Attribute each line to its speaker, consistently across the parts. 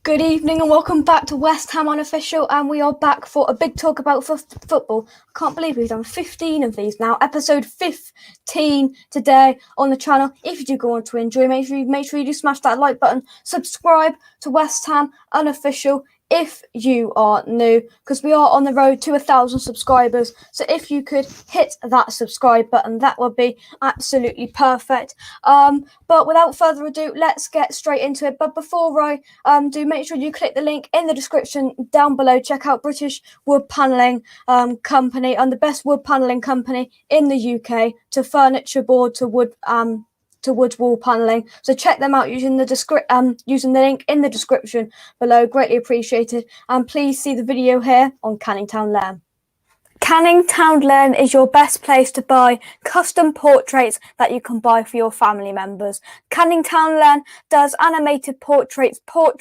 Speaker 1: Good evening and welcome back to West Ham Unofficial, and we are back for a big talk about football. I can't believe we've done 15 of these now, episode 15 today on the channel. If you do go on to enjoy, make sure you do smash that like button, subscribe to West Ham Unofficial if you are new, because we are on the road to 1,000 subscribers. So if you could hit that subscribe button, that would be absolutely perfect. But without further ado, let's get straight into it. But before I do, make sure you click the link in the description down below. Check out British Wood Panelling Company, and the best wood panelling company in the UK, to furniture board to wood wall panelling. So check them out using the link in the description below. Greatly appreciated. And please see the video here on Canning Town Lane. Canning Town Lane is your best place to buy custom portraits that you can buy for your family members. Canning Town Lane does animated portraits for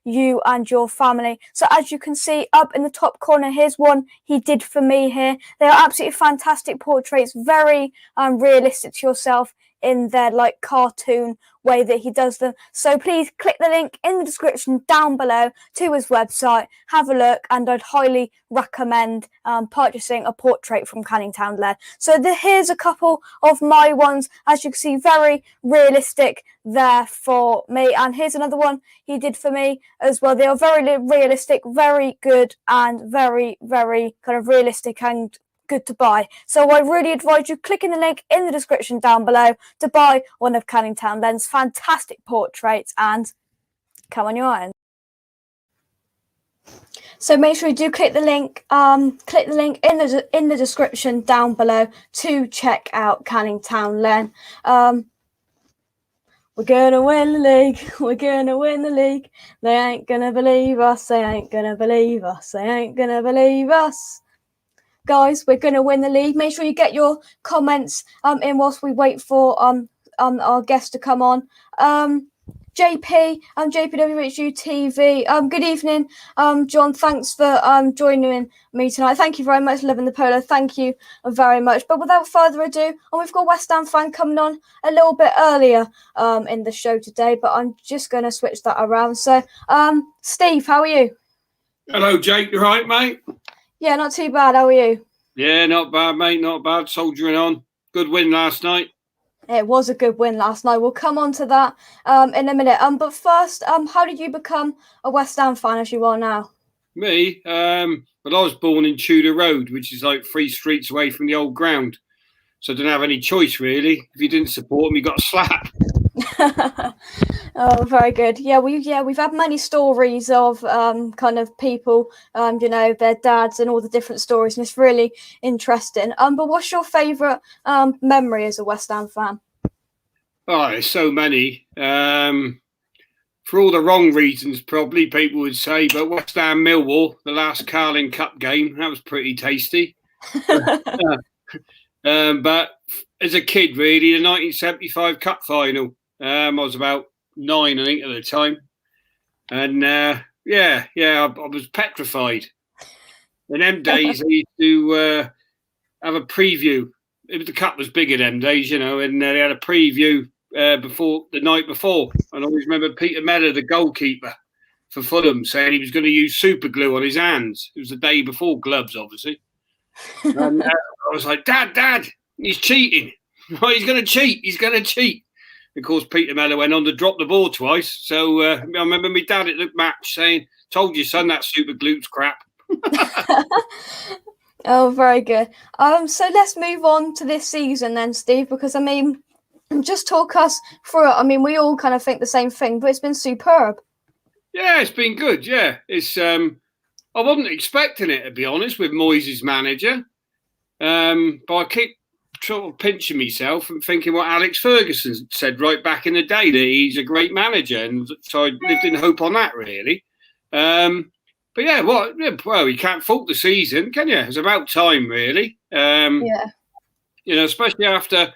Speaker 1: you and your family. So as you can see up in the top corner, here's one he did for me here. They are absolutely fantastic portraits, very realistic to yourself in their like cartoon way that he does them. So please click the link in the description down below to his website, have a look, and I'd highly recommend purchasing a portrait from Canning Town Lane. So here's a couple of my ones, as you can see, very realistic there for me, and here's another one he did for me as well. They are very realistic, very good, and very kind of realistic and good to buy. So I really advise you clicking the link in the description down below to buy one of Canning Town Lane's fantastic portraits, and come on your own. So make sure you do click the link in the description down below to check out Canning Town Lane. We're gonna win the league. We're gonna win the league. They ain't gonna believe us. They ain't gonna believe us. They ain't gonna believe us. Guys, we're going to win the league. Make sure you get your comments in whilst we wait for our guest to come on. JP, JPWHU TV. Good evening, John. Thanks for joining me tonight. Thank you very much, Living the Polo. Thank you very much. But without further ado, and we've got West Ham fan coming on a little bit earlier in the show today, but I'm just going to switch that around. So, Steve, how are you?
Speaker 2: Hello, Jake. You right, mate?
Speaker 1: Yeah, not too bad. How are you?
Speaker 2: Yeah, not bad, mate. Not bad. Soldiering on. Good win last night.
Speaker 1: It was a good win last night. We'll come on to that in a minute. But first, how did you become a West Ham fan as you are now?
Speaker 2: Me? Well, I was born in Tudor Road, which is like 3 streets away from the old ground. So I didn't have any choice, really. If you didn't support me, you got a slap.
Speaker 1: Oh, very good. We've had many stories of kind of people, their dads and all the different stories, and it's really interesting. But what's your favourite memory as a West Ham fan?
Speaker 2: Oh, there's so many. For all the wrong reasons, probably people would say, but West Ham Millwall, the last Carling Cup game, that was pretty tasty. But as a kid, really, the 1975 Cup final. I was about 9, I think, at the time, and I was petrified. In them days, I used to have a preview. The cup was bigger them days, and they had a preview before the night before. And I always remember Peter Mellor, the goalkeeper for Fulham, saying he was going to use super glue on his hands. It was the day before gloves, obviously. And I was like, Dad, he's cheating. He's going to cheat. He's going to cheat. Of course, Peter Mellor went on to drop the ball twice. So I remember my dad at the match saying, "Told you, son, that super glue's crap."
Speaker 1: Oh, very good. So let's move on to this season then, Steve, because just talk us through it. We all kind of think the same thing, but it's been superb.
Speaker 2: Yeah, it's been good. Yeah, it's. I wasn't expecting it, to be honest, with Moyes as manager, but I keep sort of pinching myself and thinking what Alex Ferguson said right back in the day, that he's a great manager, and so I lived in hope on that, really. But yeah, well, you can't fault the season, can you? It's about time, really. Especially after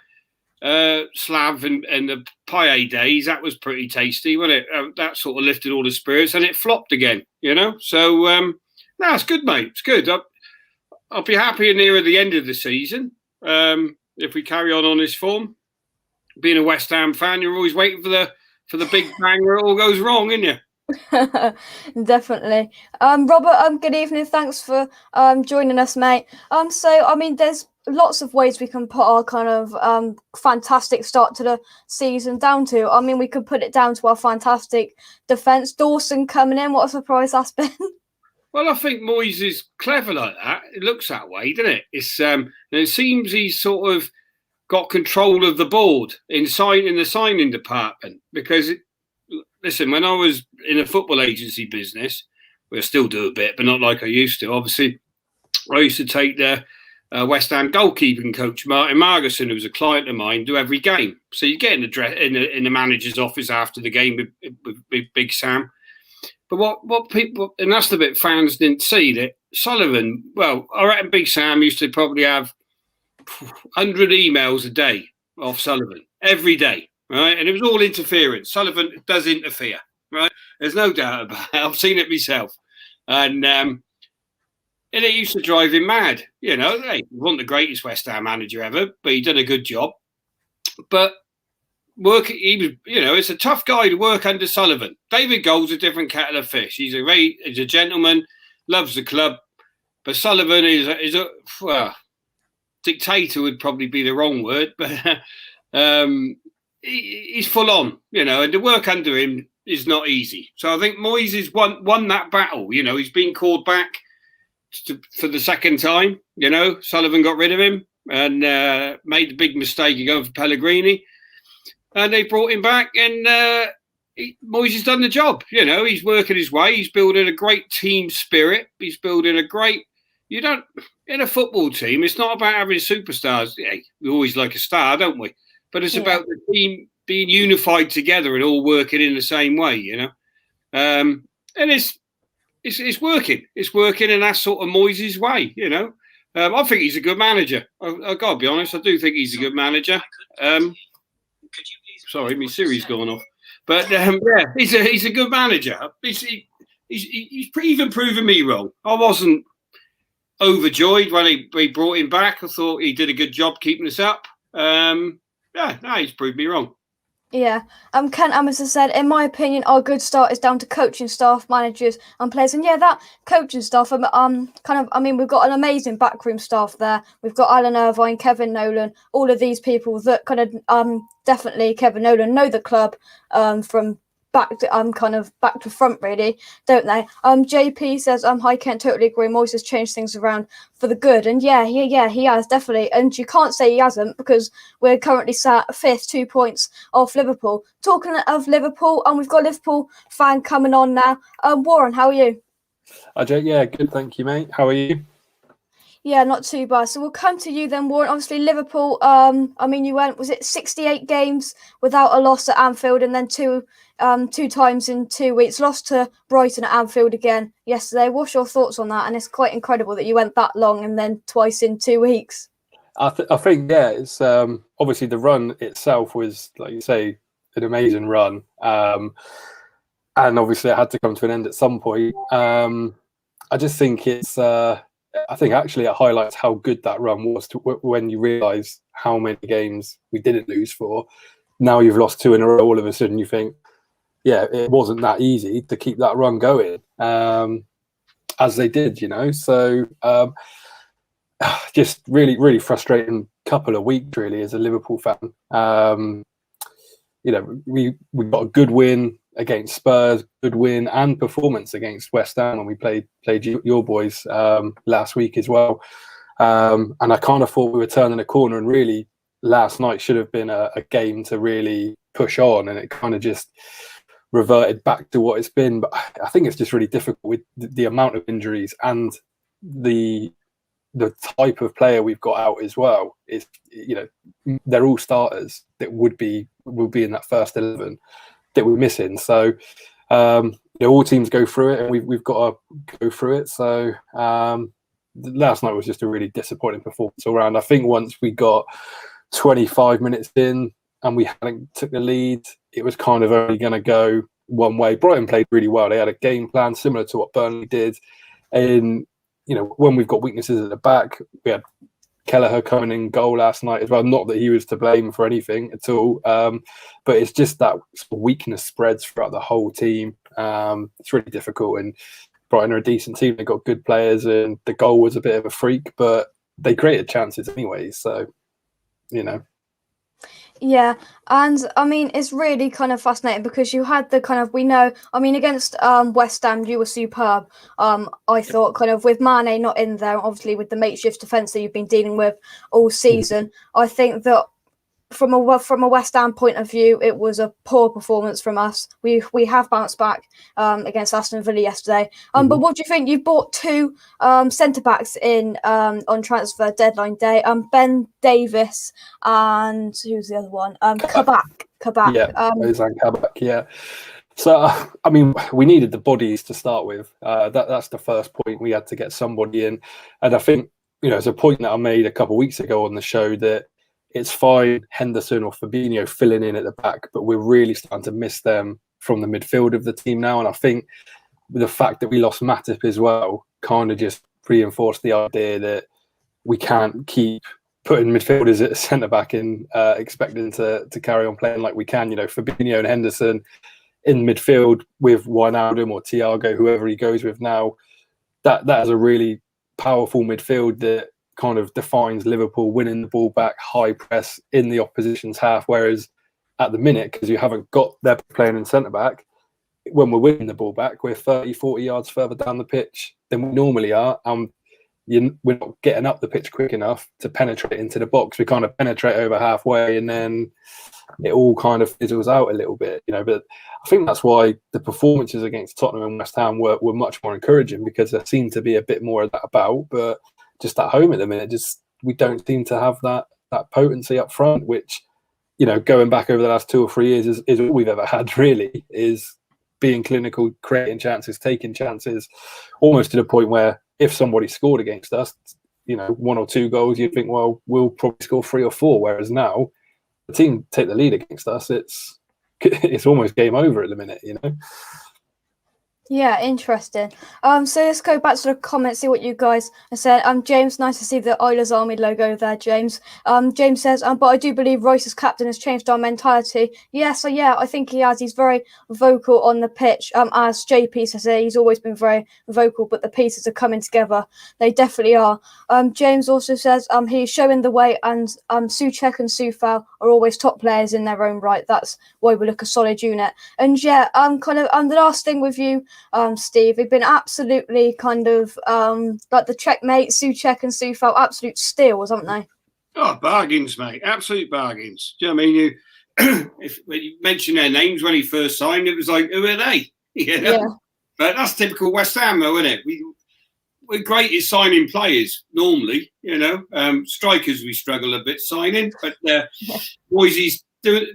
Speaker 2: Slav and the Paille days, that was pretty tasty, wasn't it? That sort of lifted all the spirits, and it flopped again, So, no, it's good, mate. It's good. I'll be happier nearer the end of the season if we carry on this form. Being a West Ham fan, you're always waiting for the big bang where it all goes wrong, isn't you?
Speaker 1: Definitely. Robert, good evening. Thanks for joining us, mate. So I mean, there's lots of ways we can put our kind of fantastic start to the season down to. I mean, we could put it down to our fantastic defence. Dawson coming in, what a surprise that's been.
Speaker 2: Well, I think Moyes is clever like that. It looks that way, doesn't it? It seems he's sort of got control of the board in the signing department. Because, listen, when I was in a football agency business, I still do a bit, but not like I used to. Obviously, I used to take the West Ham goalkeeping coach Martin Margerson, who was a client of mine, do every game. So you get in the manager's office after the game with Big Sam. But what people, and that's the bit fans didn't see, that Sullivan, well, I reckon Big Sam used to probably have 100 emails a day off Sullivan every day, right? And it was all interference. Sullivan does interfere, right? There's no doubt about it. I've seen it myself. And it used to drive him mad. You know, hey, he wasn't the greatest West Ham manager ever, but he did a good job. But it's a tough guy to work under Sullivan. David Gold's a different kettle of fish. He's a gentleman, loves the club, but Sullivan is a dictator would probably be the wrong word, but he's full on, and the work under him is not easy. So I think Moyes has won that battle. He's been called back for the second time. Sullivan got rid of him and made the big mistake of going for Pellegrini. And they brought him back, and Moyes has done the job. He's working his way. He's building a great team spirit. He's building in a football team, it's not about having superstars. Yeah, we always like a star, don't we? But it's about the team being unified together and all working in the same way, And it's working. It's working, and that's sort of Moyes' way, I think he's a good manager. I've got to be honest. I do think he's a good manager. Sorry, my Siri's gone off. But he's a good manager. He's even proven me wrong. I wasn't overjoyed when he brought him back. I thought he did a good job keeping us up. He's proved me wrong.
Speaker 1: Yeah, Kent Amundsen said, in my opinion, our good start is down to coaching staff, managers, and players. And that coaching staff, we've got an amazing backroom staff there. We've got Alan Irvine, Kevin Nolan, all of these people that kind of definitely Kevin Nolan know the club from back to front, really, don't they? JP says, hi Kent, totally agree. Moyes has changed things around for the good, and he has definitely, and you can't say he hasn't, because we're currently sat 5th, 2 points off Liverpool. Talking of Liverpool, and we've got a Liverpool fan coming on now. Warren, how are you?
Speaker 3: Jake, good, thank you, mate. How are you?
Speaker 1: Yeah, not too bad. So we'll come to you then, Warren. Obviously, Liverpool, you went, was it 68 games without a loss at Anfield, and then two times in 2 weeks, lost to Brighton at Anfield again yesterday. What's your thoughts on that? And it's quite incredible that you went that long and then twice in 2 weeks.
Speaker 3: I think, it's obviously the run itself was, like you say, an amazing run. And obviously it had to come to an end at some point. I just think I think actually it highlights how good that run was when you realise how many games we didn't lose for. Now you've lost 2 in a row, all of a sudden you think, it wasn't that easy to keep that run going, as they did, So just really, really frustrating couple of weeks, really, as a Liverpool fan. We got a good win against Spurs, good win and performance against West Ham when we played your boys last week as well. And I kind of thought we were turning a corner, and really last night should have been a game to really push on, and it kind of just reverted back to what it's been. But I think it's just really difficult with the amount of injuries and the type of player we've got out as well. It's, they're all starters that will be in that first 11 that we're missing. So all teams go through it, and we've got to go through it. So last night was just a really disappointing performance all around. I think once we got 25 minutes in and we hadn't took the lead, it was kind of only going to go one way. Brighton played really well. They had a game plan similar to what Burnley did. And, when we've got weaknesses at the back, we had Kelleher coming in goal last night as well. Not that he was to blame for anything at all. But it's just that sort of weakness spreads throughout the whole team. It's really difficult. And Brighton are a decent team. They've got good players, and the goal was a bit of a freak, but they created chances anyway. So, you know.
Speaker 1: Yeah, and I mean it's really kind of fascinating because you had the kind of against West Ham you were superb. I thought kind of with Mane not in there, obviously with the makeshift defence that you've been dealing with all season. I think that from a West Ham point of view, it was a poor performance from us. We have bounced back against Aston Villa yesterday. But what do you think? You've bought two centre backs in on transfer deadline day. Ben Davis and who's the other one? Kabak.
Speaker 3: Yeah, Ozan Kabak. Yeah. So I mean, we needed the bodies to start with. That's the first point. We had to get somebody in, and I think it's a point that I made a couple of weeks ago on the show that. It's fine, Henderson or Fabinho filling in at the back, but we're really starting to miss them from the midfield of the team now. And I think the fact that we lost Matip as well kind of just reinforced the idea that we can't keep putting midfielders at centre back and expecting to carry on playing like we can. Fabinho and Henderson in midfield with Wijnaldum or Thiago, whoever he goes with now. That is a really powerful midfield that kind of defines Liverpool, winning the ball back, high press in the opposition's half. Whereas at the minute, because you haven't got their playing in centre back, when we're winning the ball back, we're 30, 40 yards further down the pitch than we normally are. We're not getting up the pitch quick enough to penetrate into the box. We kind of penetrate over halfway and then it all kind of fizzles out a little bit, But I think that's why the performances against Tottenham and West Ham were much more encouraging, because there seemed to be a bit more of that about. But just at home at the minute, we don't seem to have that potency up front, which, going back over the last 2 or 3 years is all we've ever had, really, is being clinical, creating chances, taking chances, almost to the point where if somebody scored against us, 1 or 2 goals, you'd think, well, we'll probably score 3 or 4. Whereas now, the team take the lead against us, it's almost game over at the minute,
Speaker 1: Yeah, interesting. So let's go back to the comments, see what you guys have said. James, nice to see the Oilers Army logo there, James. James says, but I do believe Royce as captain has changed our mentality. Yeah, so yeah, I think he has. He's very vocal on the pitch. As JP says, he's always been very vocal, but the pieces are coming together. They definitely are. James also says, he's showing the way, and Souček and Soufal are always top players in their own right. That's why we look a solid unit. And yeah, the last thing with you, Steve, we've been absolutely kind of like the checkmate, Souček and Soufal, absolute steals, haven't they?
Speaker 2: Oh, bargains, mate. Absolute bargains. Do you know what I mean? When you mentioned their names when he first signed, it was like, who are they? Yeah. But that's typical West Ham, though, isn't it? We're great at signing players normally, strikers we struggle a bit signing, but Moyes doing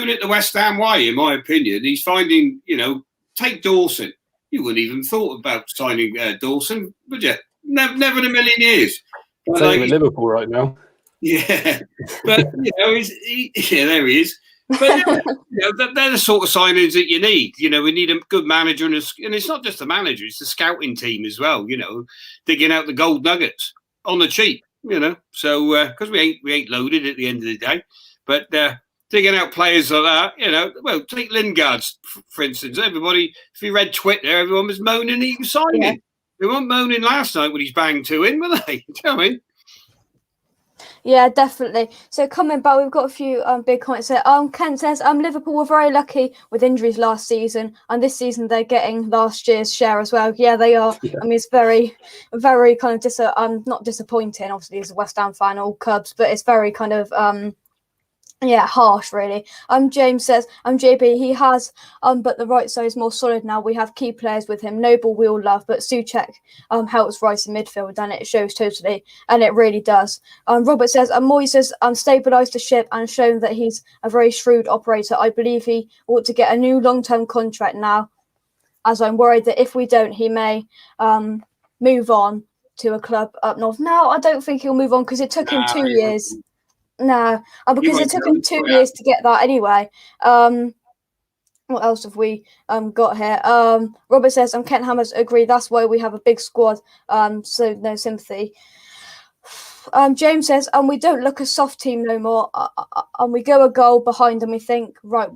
Speaker 2: it the West Ham way, in my opinion. He's finding, take Dawson. You wouldn't even thought about signing Dawson, would you? Never in a million years.
Speaker 3: Same with Liverpool right now.
Speaker 2: Yeah, but there he is. But they're the sort of signings that you need. We need a good manager, and it's not just the manager; it's the scouting team as well. Digging out the gold nuggets on the cheap. So because we ain't loaded at the end of the day, but. Digging out players like that, well, take Lingard, for instance. Everybody, if you read Twitter, everyone was moaning he was signing. Yeah. They weren't moaning last night when he's banged 2 in, were they? Do you know what I mean?
Speaker 1: Yeah, definitely. So coming back, we've got a few big comments here. Kent says, Liverpool were very lucky with injuries last season, and this season they're getting last year's share as well. Yeah, they are. Yeah. I mean, it's very, very kind of not disappointing. Obviously, as a West Ham fan, all Cubs, but it's very kind of harsh, really. James says, JB, he has, but the right side is more solid now. We have key players with him. Noble we all love, but Souček helps Rice in midfield, and it shows totally, and it really does. Robert says, Moyes has stabilised the ship and shown that he's a very shrewd operator. I believe he ought to get a new long-term contract now, as I'm worried that if we don't, he may move on to a club up north. No, I don't think he'll move on because it took him 2 years. No, because it took him 2 years to get that anyway. What else have we got here? Robert says, Kent Hammers agree. That's why we have a big squad. So no sympathy. James says, and we don't look a soft team no more. And we go a goal behind and we think, right,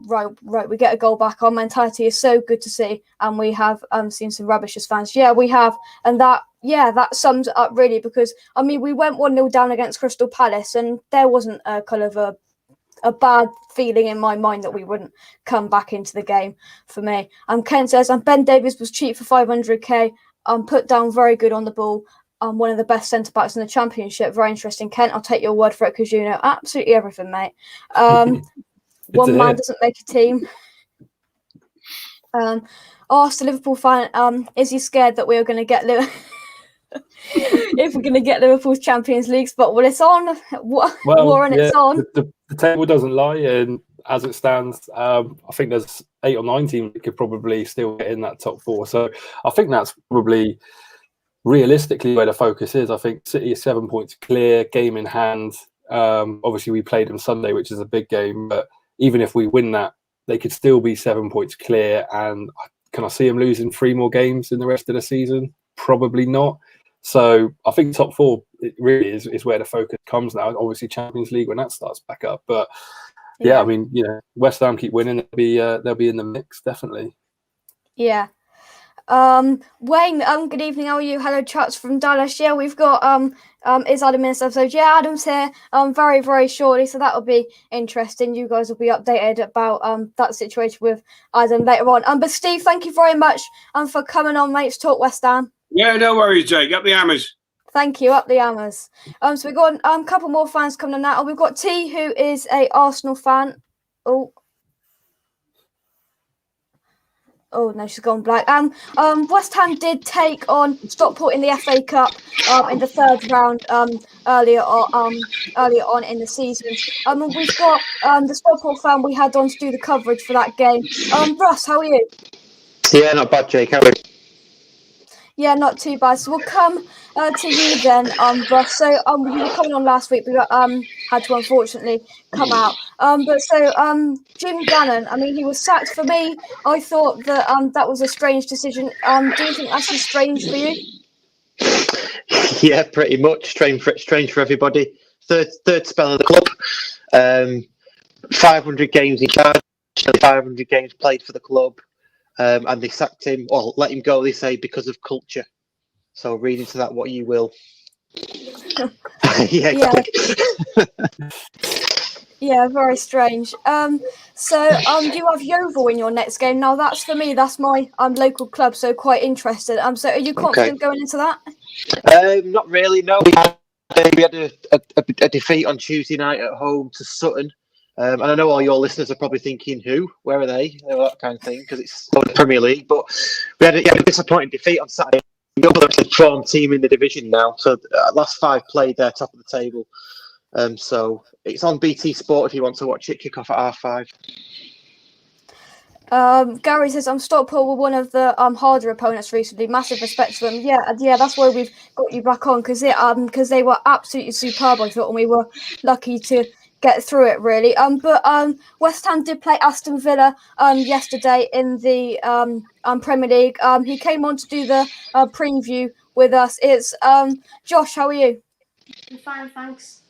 Speaker 1: we get a goal back. Our mentality is so good to see. And we have seen some rubbish as fans. Yeah, we have. And that sums it up really, because, I mean, we went 1-0 down against Crystal Palace and there wasn't a kind of a bad feeling in my mind that we wouldn't come back into the game for me. Ken says, Ben Davies was cheap for 500k. Put down very good on the ball. One of the best centre-backs in the Championship. Very interesting. Kent, I'll take your word for it because you know absolutely everything, mate. One man doesn't make a team. Asked the Liverpool fan, is he scared that we are going to get if we're going to get Liverpool's Champions League spot? Well, it's on. Warren, it's on.
Speaker 3: The table doesn't lie, and as it stands, I think there's 8 or 9 teams that could probably still get in that top 4. So I think that's probably realistically where the focus is. I think City is 7 points clear, game in hand. Obviously, we played them Sunday, which is a big game. But even if we win that, they could still be 7 points clear. And can I see them losing 3 more games in the rest of the season? Probably not. So I think top 4 it really is where the focus comes now. Obviously, Champions League when that starts back up. But yeah, I mean, West Ham keep winning. They'll be in the mix, definitely.
Speaker 1: Yeah. Wayne, good evening. How are you? Hello, chats from Dallas. Yeah, we've got is Adam in this episode? Yeah, Adam's here. Very, very shortly, so that'll be interesting. You guys will be updated about that situation with Adam later on. But Steve, thank you very much for coming on, mate, to talk West Ham.
Speaker 2: Yeah, no worries, Jake. Up the hammers.
Speaker 1: Thank you. Up the hammers. So we've got a couple more fans coming on now. We've got T, who is a Arsenal fan. Oh no, she's gone black. West Ham did take on Stockport in the FA Cup in the 3rd round earlier on in the season. We've got the Stockport fan we had on to do the coverage for that game. Russ, how are you?
Speaker 4: Yeah, not bad, Jake. How are you?
Speaker 1: Yeah, not too bad. So we'll come to you then, Russ. So you were coming on last week, but had to unfortunately come out. Jim Gannon, I mean, he was sacked. For me, I thought that that was a strange decision. Do you think that's strange for you?
Speaker 4: Yeah, pretty much. Strange for everybody. Third spell of the club. 500 games in charge. 500 games played for the club. And they sacked him, or let him go, they say, because of culture. So read into that what you will. Yeah, exactly.
Speaker 1: Yeah, very strange. You have Yeovil in your next game. Now, that's for me, that's my local club, so quite interested. So are you confident going into that?
Speaker 4: Not really, no. We had a defeat on Tuesday night at home to Sutton. And I know all your listeners are probably thinking, where are they? That kind of thing, because it's the Premier League. But we had a disappointing defeat on Saturday. We're a form team in the division now. So last 5 played there, top of the table. So it's on BT Sport if you want to watch it. Kick off at 5:30.
Speaker 1: Gary says, Stockport were one of the harder opponents recently. Massive respect to them. Yeah, that's why we've got you back on, because they were absolutely superb, I thought, and we were lucky to get through it, really. But West Ham did play Aston Villa yesterday in the Premier League. He came on to do the preview with us. It's Josh, how are you?
Speaker 5: I'm fine, thanks.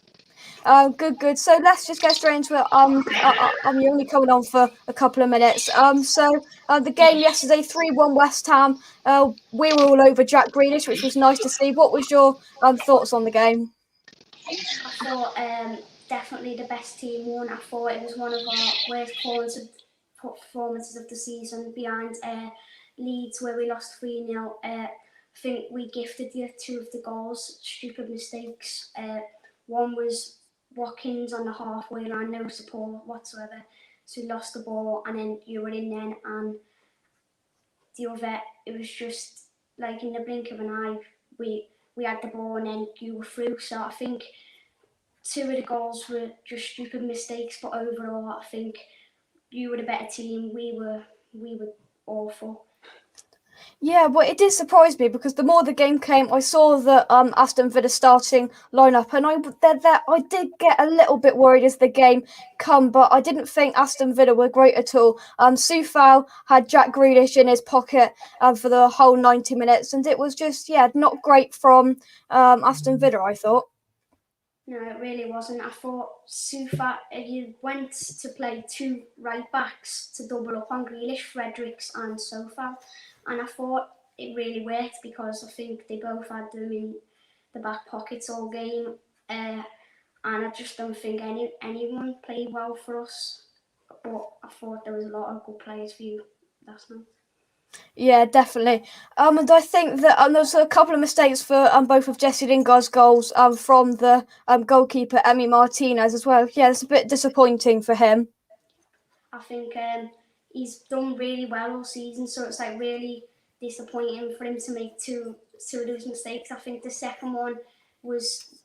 Speaker 1: Good. So let's just get straight into it. You're only coming on for a couple of minutes. The game yesterday, 3-1 West Ham. We were all over Jack Grealish, which was nice to see. What was your thoughts on the game?
Speaker 5: I thought definitely the best team won. I thought it was one of our worst performances of the season, behind Leeds, where we lost 3-0. I think we gifted you 2 of the goals, stupid mistakes. One was Watkins on the halfway line, no support whatsoever, so we lost the ball, and then you were in then, and the other, it was just like in the blink of an eye, we had the ball and then you were through. So I think 2 of the goals were just stupid mistakes, but overall I think you were the better team. We were awful.
Speaker 1: Yeah, but it did surprise me, because the more the game came, I saw the Aston Villa starting lineup, and I did get a little bit worried as the game come, but I didn't think Aston Villa were great at all. Soufal had Jack Grealish in his pocket for the whole 90 minutes, and it was just not great from Aston Villa, I thought.
Speaker 5: No, it really wasn't. I thought Sufa, you went to play two right backs to double up on Grealish, Fredericks and Sofa. And I thought it really worked because I think they both had them in the back pockets all game. And I just don't think anyone played well for us. But I thought there was a lot of good players for you last night.
Speaker 1: Yeah, definitely. And I think that there's a couple of mistakes for both of Jesse Lingard's goals from the goalkeeper Emi Martinez as well. Yeah, it's a bit disappointing for him.
Speaker 5: I think he's done really well all season, so it's like really disappointing for him to make two of those mistakes. I think the second one was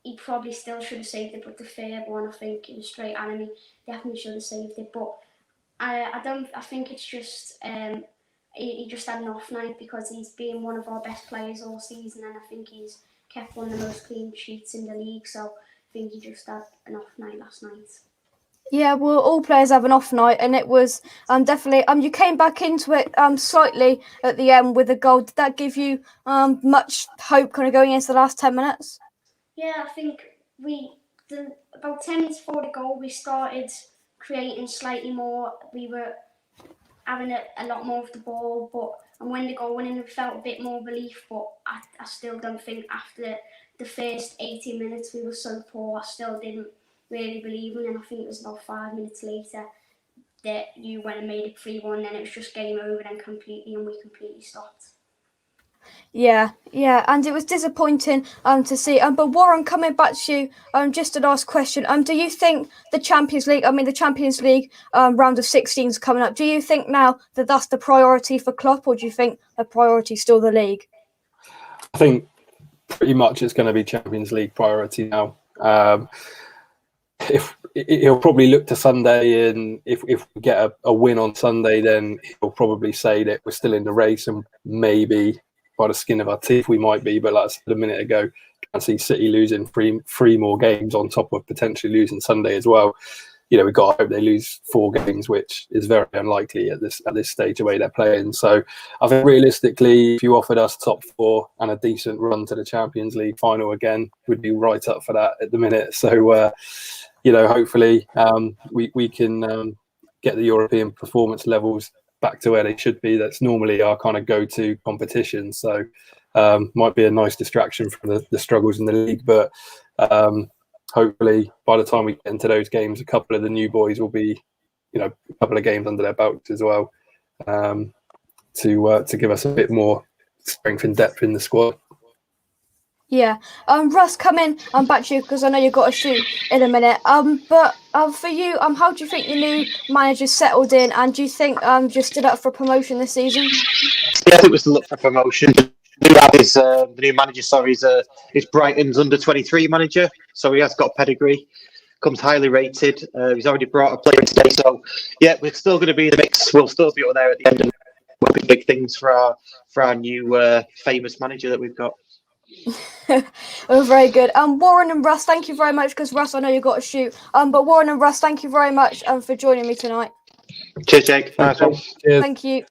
Speaker 5: he probably still should have saved it, but the third one, I think it was straight at him. He definitely should have saved it, but I think it's just he just had an off night because he's been one of our best players all season, and I think he's kept one of the most clean sheets in the league. So I think he just had an off night last night.
Speaker 1: Yeah, well, all players have an off night, and it was definitely you came back into it slightly at the end with a goal. Did that give you much hope kind of going into the last 10 minutes?
Speaker 5: Yeah, I think about 10 minutes before the goal, we started creating slightly more. We were having a lot more of the ball, and when the goal went in, we felt a bit more relief. But I still don't think after the first 18 minutes we were so poor, I still didn't really believe in. And I think it was about 5 minutes later that you went and made it 3-1. Then it was just game over then completely, and we completely stopped.
Speaker 1: Yeah, and it was disappointing to see. But Warren, coming back to you, just a last question. Do you think the Champions League? The Champions League round of 16 is coming up. Do you think now that that's the priority for Klopp, or do you think the priority is still the league?
Speaker 3: I think pretty much it's going to be Champions League priority now. If he'll probably look to Sunday, and if we get a win on Sunday, then he'll probably say that we're still in the race, and maybe by the skin of our teeth we might be. But like I said a minute ago, I see City losing three more games on top of potentially losing Sunday as well. We've got to hope they lose 4 games, which is very unlikely at this stage of way they're playing. So I think realistically, if you offered us top 4 and a decent run to the Champions League final again, we'd be right up for that at the minute. So hopefully we can get the European performance levels back to where they should be. That's normally our kind of go-to competition. So might be a nice distraction from the struggles in the league. But hopefully by the time we get into those games, a couple of the new boys will be, a couple of games under their belts as well, to give us a bit more strength and depth in the squad.
Speaker 1: Yeah. Russ, come in. I'm back to you because I know you've got to shoot in a minute. But for you, how do you think the new manager's settled in, and do you think you stood up for promotion this season?
Speaker 4: Yeah, I think we're still up for promotion. The new manager, is Brighton's under-23 manager, so he has got pedigree. Comes highly rated. He's already brought a player in today, so yeah, we're still going to be in the mix. We'll still be up there at the end, and we'll be big things for our new famous manager that we've got.
Speaker 1: Oh, very good. Warren and Russ, thank you very much, because Russ, I know you've got to shoot. But Warren and Russ, thank you very much for joining me tonight.
Speaker 4: Cheers, Jake. Nice one.
Speaker 3: Cheers.
Speaker 1: Thank you.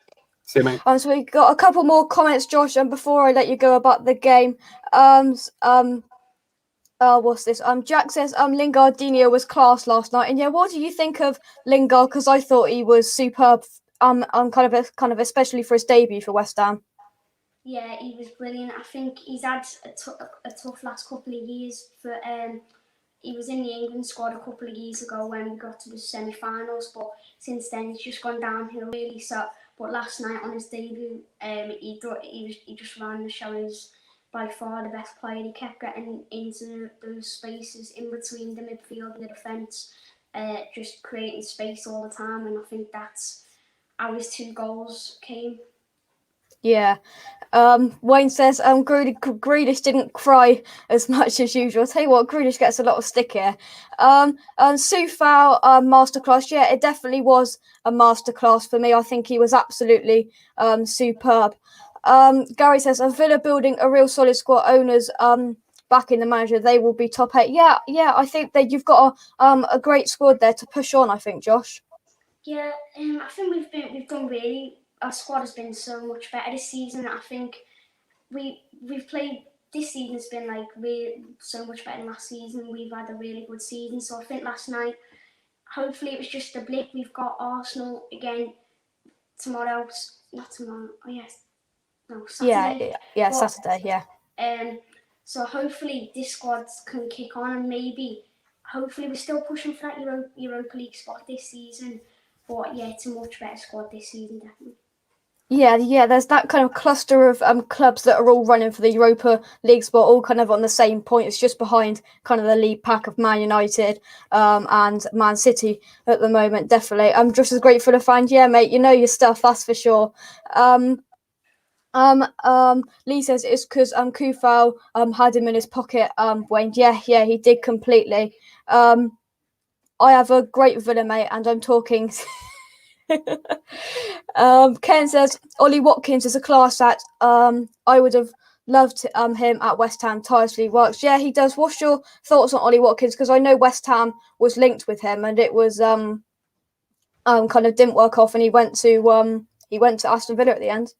Speaker 3: See you, mate.
Speaker 1: So we got a couple more comments, Josh, and before I let you go about the game, what's this? Jack says Lingardinho was class last night, and yeah, what do you think of Lingard? Because I thought he was superb. Kind of especially for his debut for West Ham.
Speaker 5: Yeah, he was brilliant. I think he's had a tough last couple of years. He was in the England squad a couple of years ago when we got to the semi-finals, but since then he's just gone downhill really. So, but last night on his debut, he just ran the show. He was by far the best player. He kept getting into those spaces in between the midfield and the defence, just creating space all the time, and I think that's how his 2 goals came.
Speaker 1: Yeah. Wayne says Grealish didn't cry as much as usual. I'll tell you what, Grealish gets a lot of stick here. Soufal masterclass. Yeah, it definitely was a masterclass for me. I think he was absolutely superb. Gary says Villa building a real solid squad. Owners back in the manager, they will be top 8. Yeah. I think that you've got a great squad there to push on. I think, Josh.
Speaker 5: Yeah, I think we've done really. Our squad has been so much better this season. I think we've played this season's been like really so much better than last season. We've had a really good season, so I think last night, hopefully it was just a blip. We've got Arsenal again tomorrow. Not tomorrow. Oh yes, no, Saturday.
Speaker 1: Yeah,
Speaker 5: But,
Speaker 1: Saturday. Yeah.
Speaker 5: So hopefully this squad can kick on, and maybe, hopefully we're still pushing for that Europa League spot this season. But yeah, it's a much better squad this season, definitely.
Speaker 1: Yeah, there's that kind of cluster of clubs that are all running for the Europa League spot, all kind of on the same point. It's just behind kind of the lead pack of Man United and Man City at the moment, definitely. I'm just as grateful to find, yeah, mate, you know your stuff, that's for sure. Lee says it's because Kufal had him in his pocket, Wayne. Yeah, he did completely. I have a great Villa mate, and I'm talking Ken says Ollie Watkins is a class act. I would have loved him at West Ham. Tirelessly works. Yeah, he does. What's your thoughts on Ollie Watkins? Because I know West Ham was linked with him, and it was kind of didn't work off, and he went to Aston Villa at the end.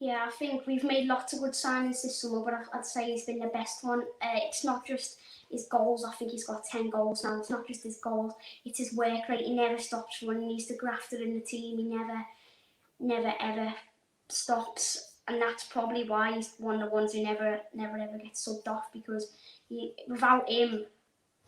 Speaker 5: Yeah, I think we've made lots of good signings this summer, but I'd say he's been the best one. It's not just his goals. I think he's got 10 goals now. It's not just his goals. It's his work rate. He never stops running. He's the grafter in the team. He never ever stops. And that's probably why he's one of the ones who never ever gets subbed off, because without him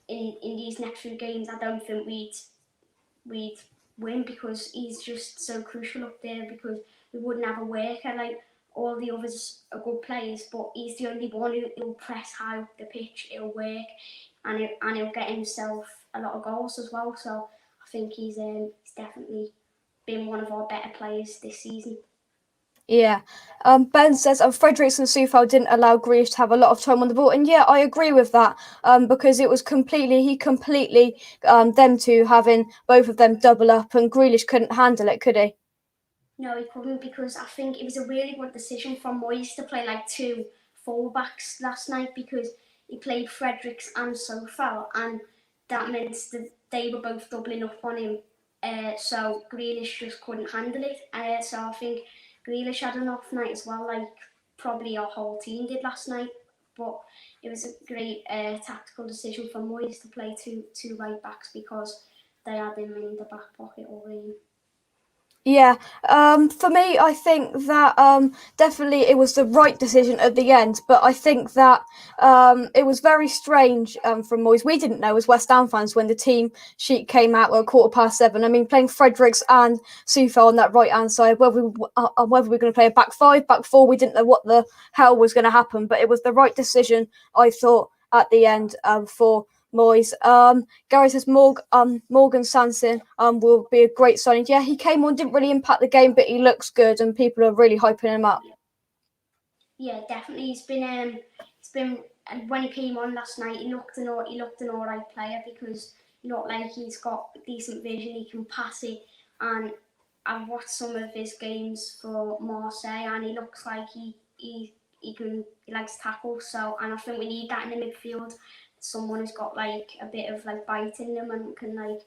Speaker 5: in these next few games, I don't think we'd win, because he's just so crucial up there, because we wouldn't have a worker. Like, all the others are good players, but he's the only one who'll press high up the pitch, he'll work, and he'll get himself a lot of goals as well. So I think he's definitely been one of our better players this season.
Speaker 1: Yeah. Ben says Fredericks and Soufal didn't allow Grealish to have a lot of time on the ball, and yeah, I agree with that. Because it was completely them two having both of them double up, and Grealish couldn't handle it, could he?
Speaker 5: No, he couldn't, because I think it was a really good decision from Moyes to play like two full-backs last night, because he played Fredericks and Soufal, and that meant that they were both doubling up on him. So Grealish just couldn't handle it. So I think Grealish had an off night as well, like probably our whole team did last night. But it was a great tactical decision from Moyes to play two right backs, because they had him in the back pocket already.
Speaker 1: Yeah, for me, I think that definitely it was the right decision at the end, but I think that it was very strange from Moyes. We didn't know as West Ham fans when the team sheet came out at 7:15. I mean, playing Fredericks and Soufal on that right-hand side, whether we were going to play a back five, back four, we didn't know what the hell was going to happen, but it was the right decision, I thought, at the end for Moyes. Gary says Morgan Sanson will be a great signing. Yeah, he came on, didn't really impact the game, but he looks good, and people are really hyping him up.
Speaker 5: Yeah, definitely. He's been and when he came on last night, he looked an alright player, because he looked like he's got decent vision. He can pass it, and I've watched some of his games for Marseille, and he looks like he likes tackles. So, and I think we need that in the midfield. Someone who's got like a bit of like bite in them and can like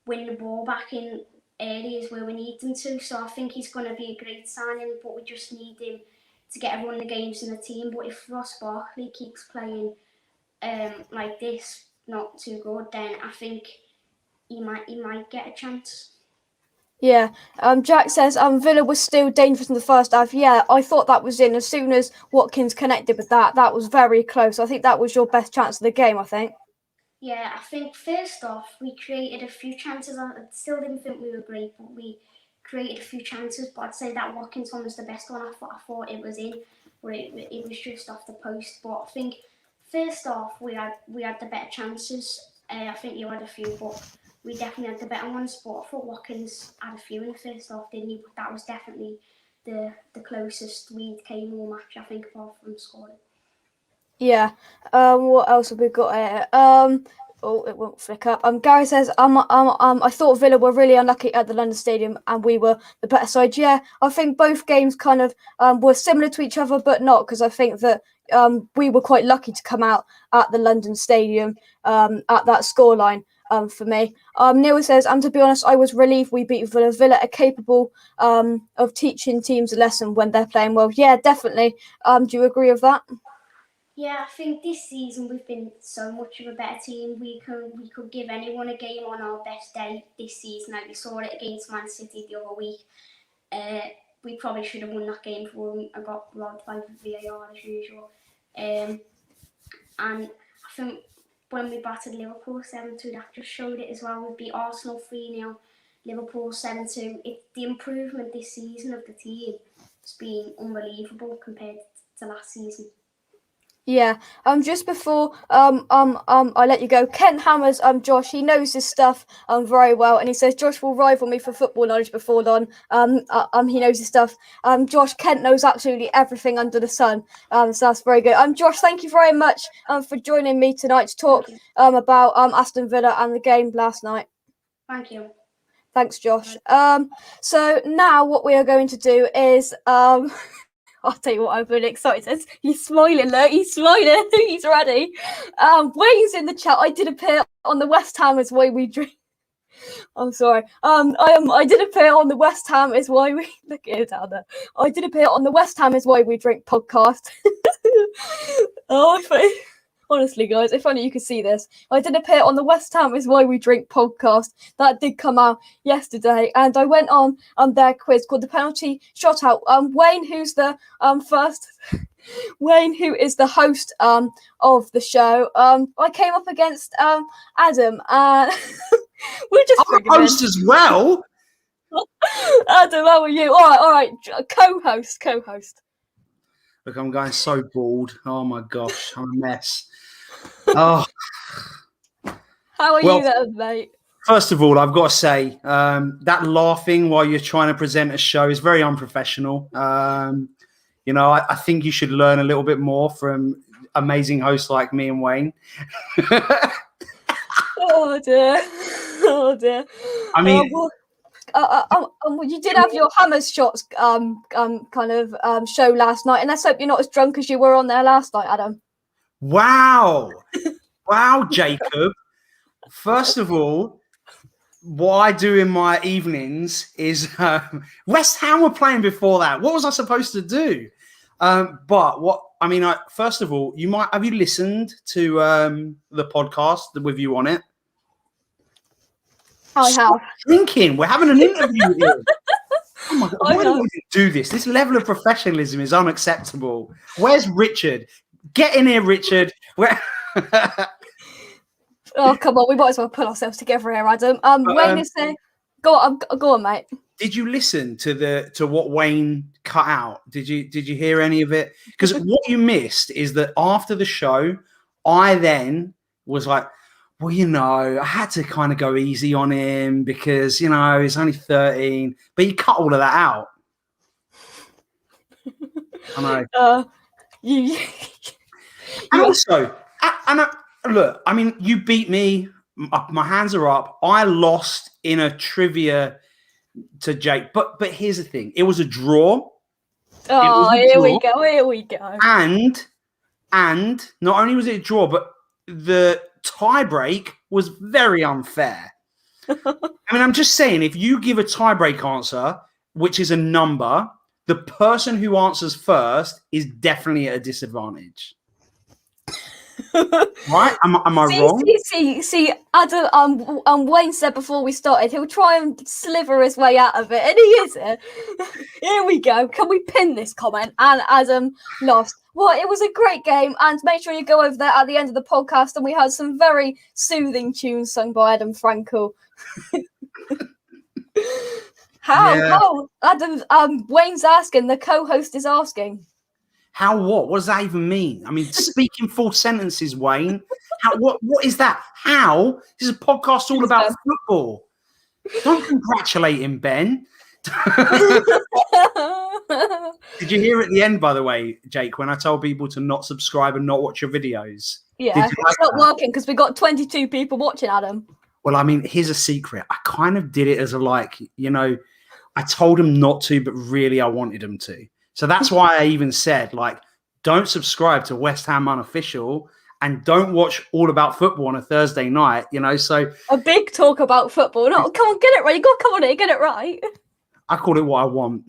Speaker 5: win the ball back in areas where we need them to. So I think he's going to be a great signing, but we just need him to get everyone the games in the team. But if Ross Barkley keeps playing like this, not too good, then I think he might get a chance.
Speaker 1: Yeah, Jack says Villa was still dangerous in the first half. Yeah, I thought that was in. As soon as Watkins connected with that was very close. I think that was your best chance of the game, I think.
Speaker 5: Yeah, I think first off, we created a few chances. I still didn't think we were great, but we created a few chances. But I'd say that Watkins one was the best one. I thought it was in, but it was just off the post. But I think first off, we had the better chances. I think you had a few, but we definitely had the better ones. But I thought Watkins had a few in the first half, didn't he? But that was definitely the closest we came all match, I think, apart from scoring.
Speaker 1: Yeah. What else have we got here? Oh, it won't flick up. Gary says, I thought Villa were really unlucky at the London Stadium, and we were the better side. Yeah, I think both games kind of were similar to each other, but not, because I think that we were quite lucky to come out at the London Stadium at that scoreline. For me, Neil says, to be honest, I was relieved we beat Villa. Villa are capable of teaching teams a lesson when they're playing well. Yeah, definitely. Do you agree with that?
Speaker 5: Yeah, I think this season we've been so much of a better team. We could give anyone a game on our best day this season. Like we saw it against Man City the other week. We probably should have won that game for them. I got robbed by VAR as usual. And I think when we battered Liverpool 7-2, that just showed it as well. We beat Arsenal 3-0, Liverpool 7-2. The improvement this season of the team has been unbelievable compared to last season.
Speaker 1: Yeah. Just before I let you go, Kent Hammers Josh, he knows his stuff very well, and he says Josh will rival me for football knowledge before long. He knows his stuff. Josh, Kent knows absolutely everything under the sun. So that's very good. Josh, thank you very much for joining me tonight to talk about Aston Villa and the game last night.
Speaker 5: Thank you.
Speaker 1: Thanks, Josh. So now what we are going to do is I'll tell you what, I'm really excited. He's smiling, look, he's smiling. He's ready. Wayne's in the chat. I did appear on the West Ham is why we drink. I'm sorry. I did appear on the West Ham is why we look at it down there. I did appear on the West Ham is why we drink podcast. Honestly, guys, if only you could see this. I did appear on the West Ham is why we drink podcast. That did come out yesterday, and I went on their quiz called the penalty shot out. Wayne, who's the Wayne, who is the host of the show. I came up against Adam. We're just
Speaker 6: I'm a host as well.
Speaker 1: Adam, how are you? All right. Co-host.
Speaker 6: Look, I'm going so bald. Oh my gosh, I'm a mess. Oh,
Speaker 1: how are you there, mate?
Speaker 6: First of all, I've got to say that laughing while you're trying to present a show is very unprofessional. I think you should learn a little bit more from amazing hosts like me and Wayne.
Speaker 1: Oh dear.
Speaker 6: I mean,
Speaker 1: you did have your Hammers shots show last night, and let's hope you're not as drunk as you were on there last night, Adam.
Speaker 6: Wow, Jacob. First of all, what I do in my evenings is West Ham were playing before that. What was I supposed to do? First of all, have you listened to the podcast with you on it?
Speaker 1: I have.
Speaker 6: Drinking. We're having an interview here. Oh my God. Why do we do this? This level of professionalism is unacceptable. Where's Richard? Get in here, Richard.
Speaker 1: Oh, come on. We might as well put ourselves together here, Adam. Wayne is saying, go on, mate.
Speaker 6: Did you listen to what Wayne cut out? Did you hear any of it? Because what you missed is that after the show, I then was like, well, I had to kind of go easy on him because, he's only 13. But you cut all of that out. I know. Look, I mean, you beat me. My hands are up. I lost in a trivia to Jake. But here's the thing. It was a draw.
Speaker 1: Oh, here we go.
Speaker 6: And not only was it a draw, but the tie-break was very unfair. I'm just saying, if you give a tie-break answer, which is a number, the person who answers first is definitely at a disadvantage. Right? Am I wrong?
Speaker 1: See, Adam, Wayne said before we started, he'll try and sliver his way out of it, and he isn't. Here we go. Can we pin this comment? And Adam lost. Well, it was a great game, and make sure you go over there at the end of the podcast, and we had some very soothing tunes sung by Adam Frankel. How? Adam, Wayne's asking, the co-host is asking.
Speaker 6: How what? What does that even mean? I mean, speaking full sentences, Wayne. What is that? How? This is a podcast all about football. Don't congratulate him, Ben. Did you hear at the end, by the way, Jake, when I told people to not subscribe and not watch your videos?
Speaker 1: Yeah, it's not working because we got 22 people watching, Adam.
Speaker 6: Well, I mean, here's a secret. I kind of did it as I told him not to, but really I wanted him to. So that's why I even said, don't subscribe to West Ham Unofficial and don't watch All About Football on a Thursday night, so...
Speaker 1: A big talk about football. No, come on, get it right. You got to come on here, get it right.
Speaker 6: I call it what I want.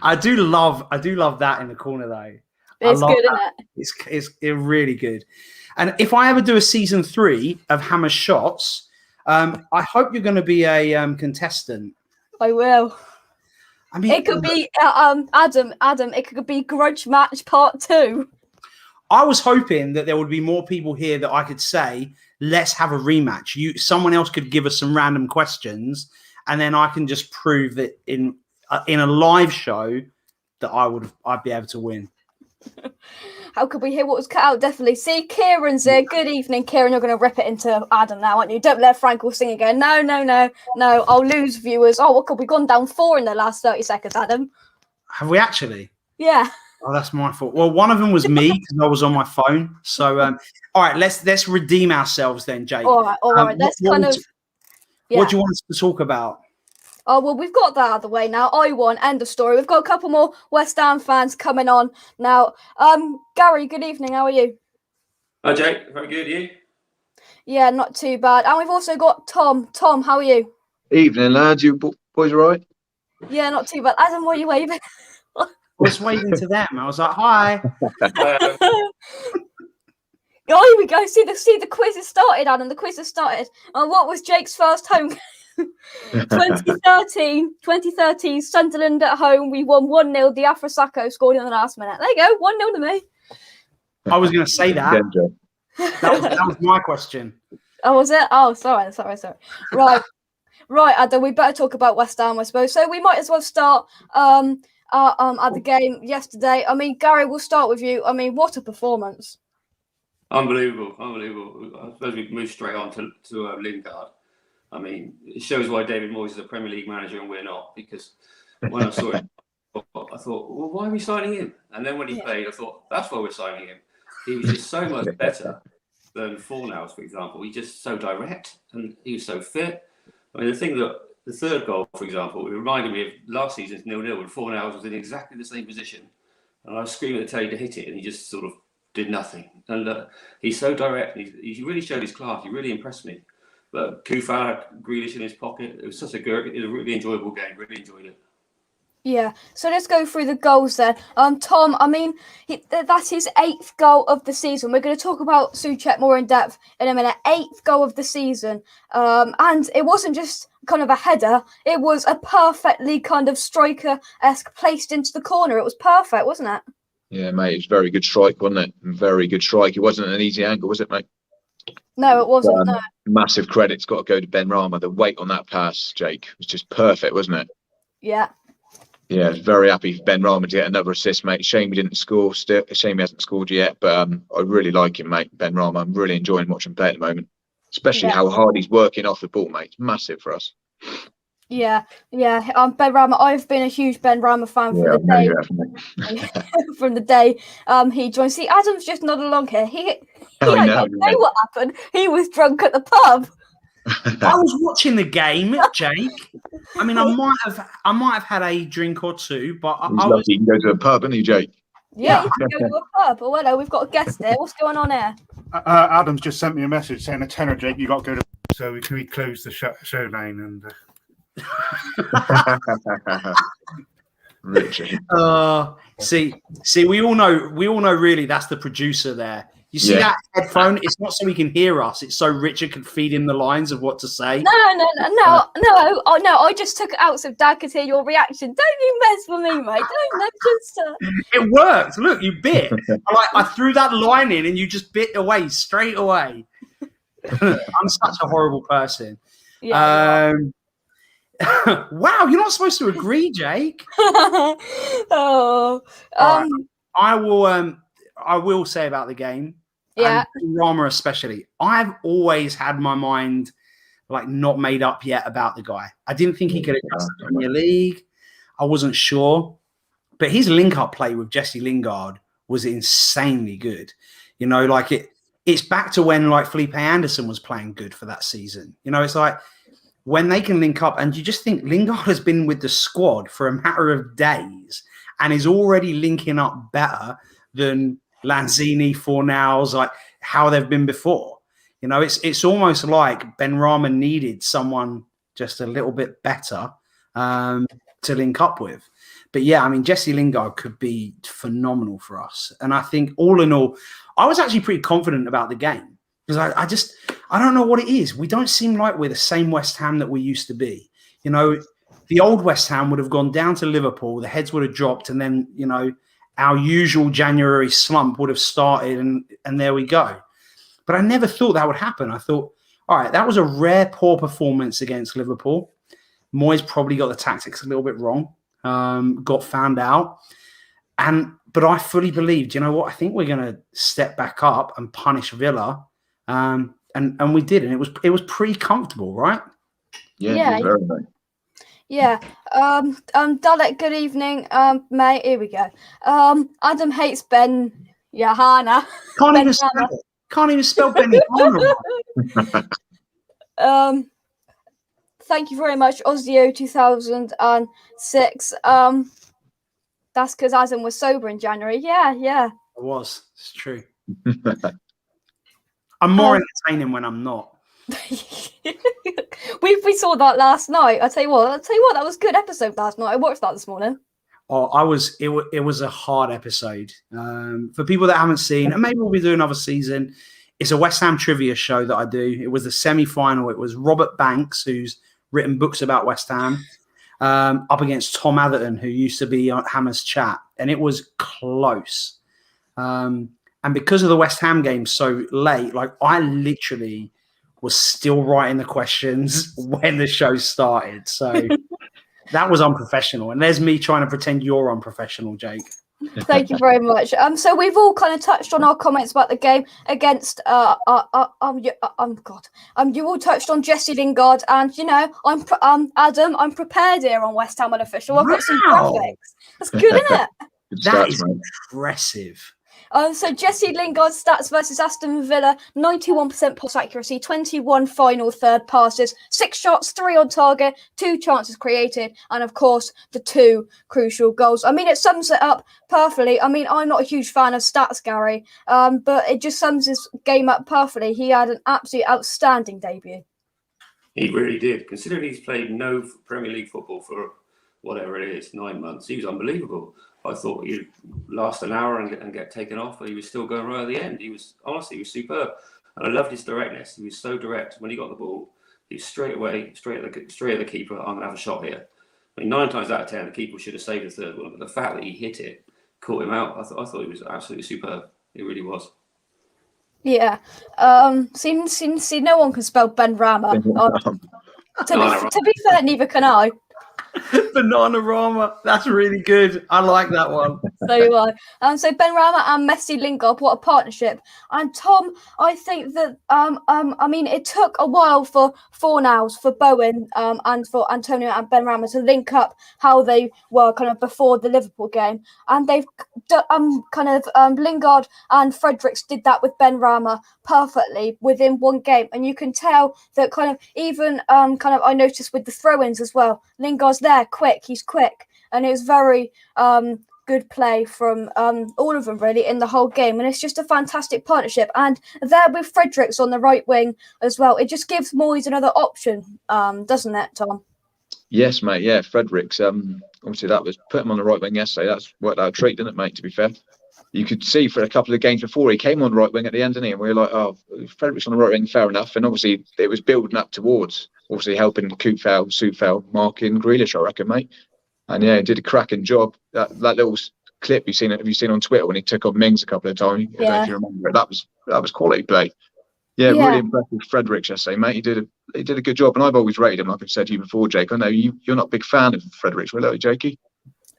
Speaker 6: I do love that in the corner, though.
Speaker 1: It's
Speaker 6: love
Speaker 1: good,
Speaker 6: that.
Speaker 1: isn't it?
Speaker 6: It's really good. And if I ever do a season 3 of Hammer Shots, I hope you're going to be a contestant.
Speaker 1: I will.
Speaker 6: I mean,
Speaker 1: It could be Adam. It could be Grudge Match Part 2.
Speaker 6: I was hoping that there would be more people here that I could say, let's have a rematch. Someone else could give us some random questions, and then I can just prove that in a live show that I'd be able to win.
Speaker 1: How could we hear what was cut out? Definitely. See, Kieran's there. Good evening, Kieran. You're going to rip it into Adam now, aren't you? Don't let Frankel sing again. No. I'll lose viewers. Oh, what could we gone down 4 in the last 30 seconds, Adam?
Speaker 6: Have we actually?
Speaker 1: Yeah.
Speaker 6: Oh, that's my fault. Well, one of them was me because I was on my phone. So, all right, let's redeem ourselves then, Jake.
Speaker 1: All right.
Speaker 6: What do you want us to talk about?
Speaker 1: Oh, well, we've got that out of the way now. I won. End of story. We've got a couple more West Ham fans coming on now. Gary, good evening. How are you?
Speaker 7: Hi, Jake. Very good. You?
Speaker 1: Yeah, not too bad. And we've also got Tom. Tom, how are you?
Speaker 8: Evening, lads. You boys all right?
Speaker 1: Yeah, not too bad. Adam, what are you waving?
Speaker 6: I was waving to them. I was like, hi.
Speaker 1: Oh, here we go. See the quiz has started, Adam. The quiz has started. What was Jake's first home game? 2013, Sunderland at home. We won 1-0. The Afrasako scored in the last minute. There you go, 1-0 to me.
Speaker 6: I was going to say that. That was my question.
Speaker 1: Oh, was it? Oh, sorry. Right, Adam. We better talk about West Ham, I suppose. So we might as well start at the game yesterday. I mean, Gary, we'll start with you. I mean, what a performance!
Speaker 7: Unbelievable. I suppose we move straight on to Lingard. I mean, it shows why David Moyes is a Premier League manager and we're not. Because when I saw it, I thought, well, why are we signing him? And then when he played, I thought, that's why we're signing him. He was just so much better than Fornals, for example. He's just so direct and he was so fit. I mean, the third goal, for example, it reminded me of last season's 0-0 when Fornals was in exactly the same position. And I was screaming at the telly to hit it and he just sort of did nothing. And he's so direct. He really showed his class. He really impressed me. But Kufar, Grealish in his pocket. It was a really enjoyable game. Really enjoyed it.
Speaker 1: Yeah. So let's go through the goals then. Tom, I mean, that's his 8th goal of the season. We're going to talk about Souček more in depth in a minute. 8th goal of the season. And it wasn't just kind of a header. It was a perfectly kind of striker-esque placed into the corner. It was perfect, wasn't it?
Speaker 8: Yeah, mate. It was a very good strike, wasn't it? Very good strike. It wasn't an easy angle, was it, mate?
Speaker 1: No, it wasn't. No.
Speaker 8: Massive credit's got to go to Ben Rama. The weight on that pass, Jake, was just perfect, wasn't it?
Speaker 1: Yeah.
Speaker 8: Yeah, very happy for Ben Rama to get another assist, mate. Shame he didn't score. Still, shame he hasn't scored yet. But I really like him, mate. Ben Rama. I'm really enjoying watching him play at the moment, especially how hard he's working off the ball, mate. It's massive for us.
Speaker 1: Yeah. Ben Rama. I've been a huge Ben Rama fan from the day he joined. See, Adam's just not along here. He know what happened. He was drunk at the pub.
Speaker 6: I was watching the game, Jake. I mean, I might have had a drink or two, but
Speaker 8: He's lucky he can go to a pub, isn't he, Jake?
Speaker 1: Yeah, you can go to a pub. Oh, hello, we've got a guest there. What's going on here?
Speaker 9: Adam's just sent me a message saying a tenner, Jake. You got to go to. So we close the show lane and.
Speaker 8: Richard.
Speaker 6: See, we all know. Really, that's the producer there. You see that headphone? It's not so he can hear us. It's so Richard can feed him the lines of what to say.
Speaker 1: No. Oh, no, I just took it out so Dad could hear your reaction. Don't you mess with me, mate.
Speaker 6: It worked. Look, you bit. I threw that line in and you just bit away straight away. I'm such a horrible person.
Speaker 1: Yeah.
Speaker 6: Wow, you're not supposed to agree, Jake.
Speaker 1: Right.
Speaker 6: I will say about the game.
Speaker 1: Yeah.
Speaker 6: And Rama especially. I've always had my mind not made up yet about the guy. I didn't think he could adjust the Premier League. I wasn't sure. But his link-up play with Jesse Lingard was insanely good. You know, it's back to when Felipe Anderson was playing good for that season. You know, it's like when they can link up, and you just think Lingard has been with the squad for a matter of days and is already linking up better than Lanzini, Fornals, how they've been before. You know, it's almost like Ben Rama needed someone just a little bit better to link up with. yeah, I mean, Jesse Lingard could be phenomenal for us. And I think all in all, I was actually pretty confident about the game because I don't know what it is. We don't seem like we're the same West Ham that we used to be. You know, the old West Ham would have gone down to Liverpool, the heads would have dropped, and then, you know, our usual January slump would have started, and there we go. But I never thought that would happen. I thought, all right, that was a rare poor performance against Liverpool. Moyes probably got the tactics a little bit wrong, got found out. But I fully believed, you know what, I think we're going to step back up and punish Villa. And we did, and it was pretty comfortable, right?
Speaker 8: Yeah. Very nice.
Speaker 1: Yeah. Dalek, good evening. Mate, here we go. Adam hates Ben Yahana.
Speaker 6: Can't even spell Ben Yahana.
Speaker 1: Thank you very much, Ozio 2006. That's because Adam was sober in January. Yeah.
Speaker 6: It was. It's true. I'm more entertaining when I'm not.
Speaker 1: we saw that last night. I'll tell you what, that was a good episode last night. I watched that this morning.
Speaker 6: It was a hard episode. For people that haven't seen, and maybe we'll be doing another season, it's a West Ham trivia show that I do. It was the semi-final. It was Robert Banks, who's written books about West Ham, up against Tom Atherton, who used to be on Hammer's Chat. And it was close. And because of the West Ham game so late, like I literally was still writing the questions when the show started. So that was unprofessional. And there's me trying to pretend you're unprofessional, Jake.
Speaker 1: Thank you very much. So we've all kind of touched on our comments about the game against you all touched on Jesse Lingard, and you know, Adam, I'm prepared here on West Ham Unofficial. I've got some graphics. That's good, isn't it?
Speaker 6: That is impressive.
Speaker 1: So Jesse Lingard's stats versus Aston Villa: 91% pass accuracy, 21 final third passes, 6 shots, 3 on target, 2 chances created, and of course the 2 crucial goals. I mean, it sums it up perfectly. I mean, I'm not a huge fan of stats, Gary, but it just sums his game up perfectly. He had an absolutely outstanding debut.
Speaker 7: He really did. Considering he's played no Premier League football for whatever it is, 9 months, he was unbelievable. I thought he'd last an hour and get taken off, but he was still going right at the end. He was superb, and I loved his directness. He was so direct when he got the ball. He was straight at the keeper. I'm gonna have a shot here. I mean, 9 times out of 10, the keeper should have saved the third one, but the fact that he hit it, caught him out. I thought he was absolutely superb. He really was.
Speaker 1: Yeah. See, no one can spell Ben Rama. To be fair, neither can I.
Speaker 6: Bananarama. That's really good. I like that one.
Speaker 1: So do I. So Ben Rama and Messi Lingard, what a partnership. And Tom, I think that I mean, it took a while for Fornals, for Bowen, and for Antonio and Ben Rama to link up how they were kind of before the Liverpool game, and they've Lingard and Fredericks did that with Ben Rama perfectly within one game, and you can tell that kind of even I noticed with the throw-ins as well. Lingard's there, he's quick, and it was very good play from all of them really in the whole game, and it's just a fantastic partnership. And there with Fredericks on the right wing as well, it just gives Moyes another option, doesn't it, Tom?
Speaker 8: Yes, mate. Yeah, Fredericks. Obviously, that was put him on the right wing yesterday. That's worked out a treat, didn't it, mate? To be fair, you could see for a couple of games before he came on the right wing at the end, didn't he? And we were like, oh, Fredericks on the right wing, fair enough. And obviously, it was building up towards obviously helping Sufel, marking Grealish, I reckon, mate. And yeah, he did a cracking job. That little clip have you seen on Twitter when he took on Mings a couple of times? I don't know if you remember it. That was quality play. Yeah, really impressed with Fredericks yesterday, mate. He did a good job, and I've always rated him, like I've said to you before, Jake. I know you're not a big fan of Fredericks, really, Jakey?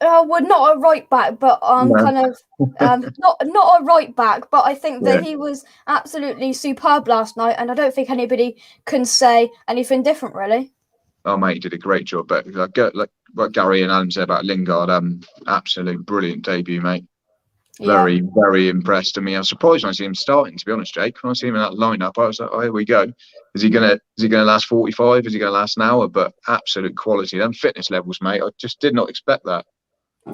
Speaker 1: We're not a right back, but not a right back. But I think that he was absolutely superb last night, and I don't think anybody can say anything different, really.
Speaker 8: Oh, mate, he did a great job. But like what Gary and Adam said about Lingard, absolute brilliant debut, mate. Very, very impressed. I mean, I was surprised when I see him starting, to be honest, Jake. When I see him in that lineup, I was like, oh, here we go. Is he gonna last 45? Is he gonna last an hour? But absolute quality. Them fitness levels, mate. I just did not expect that.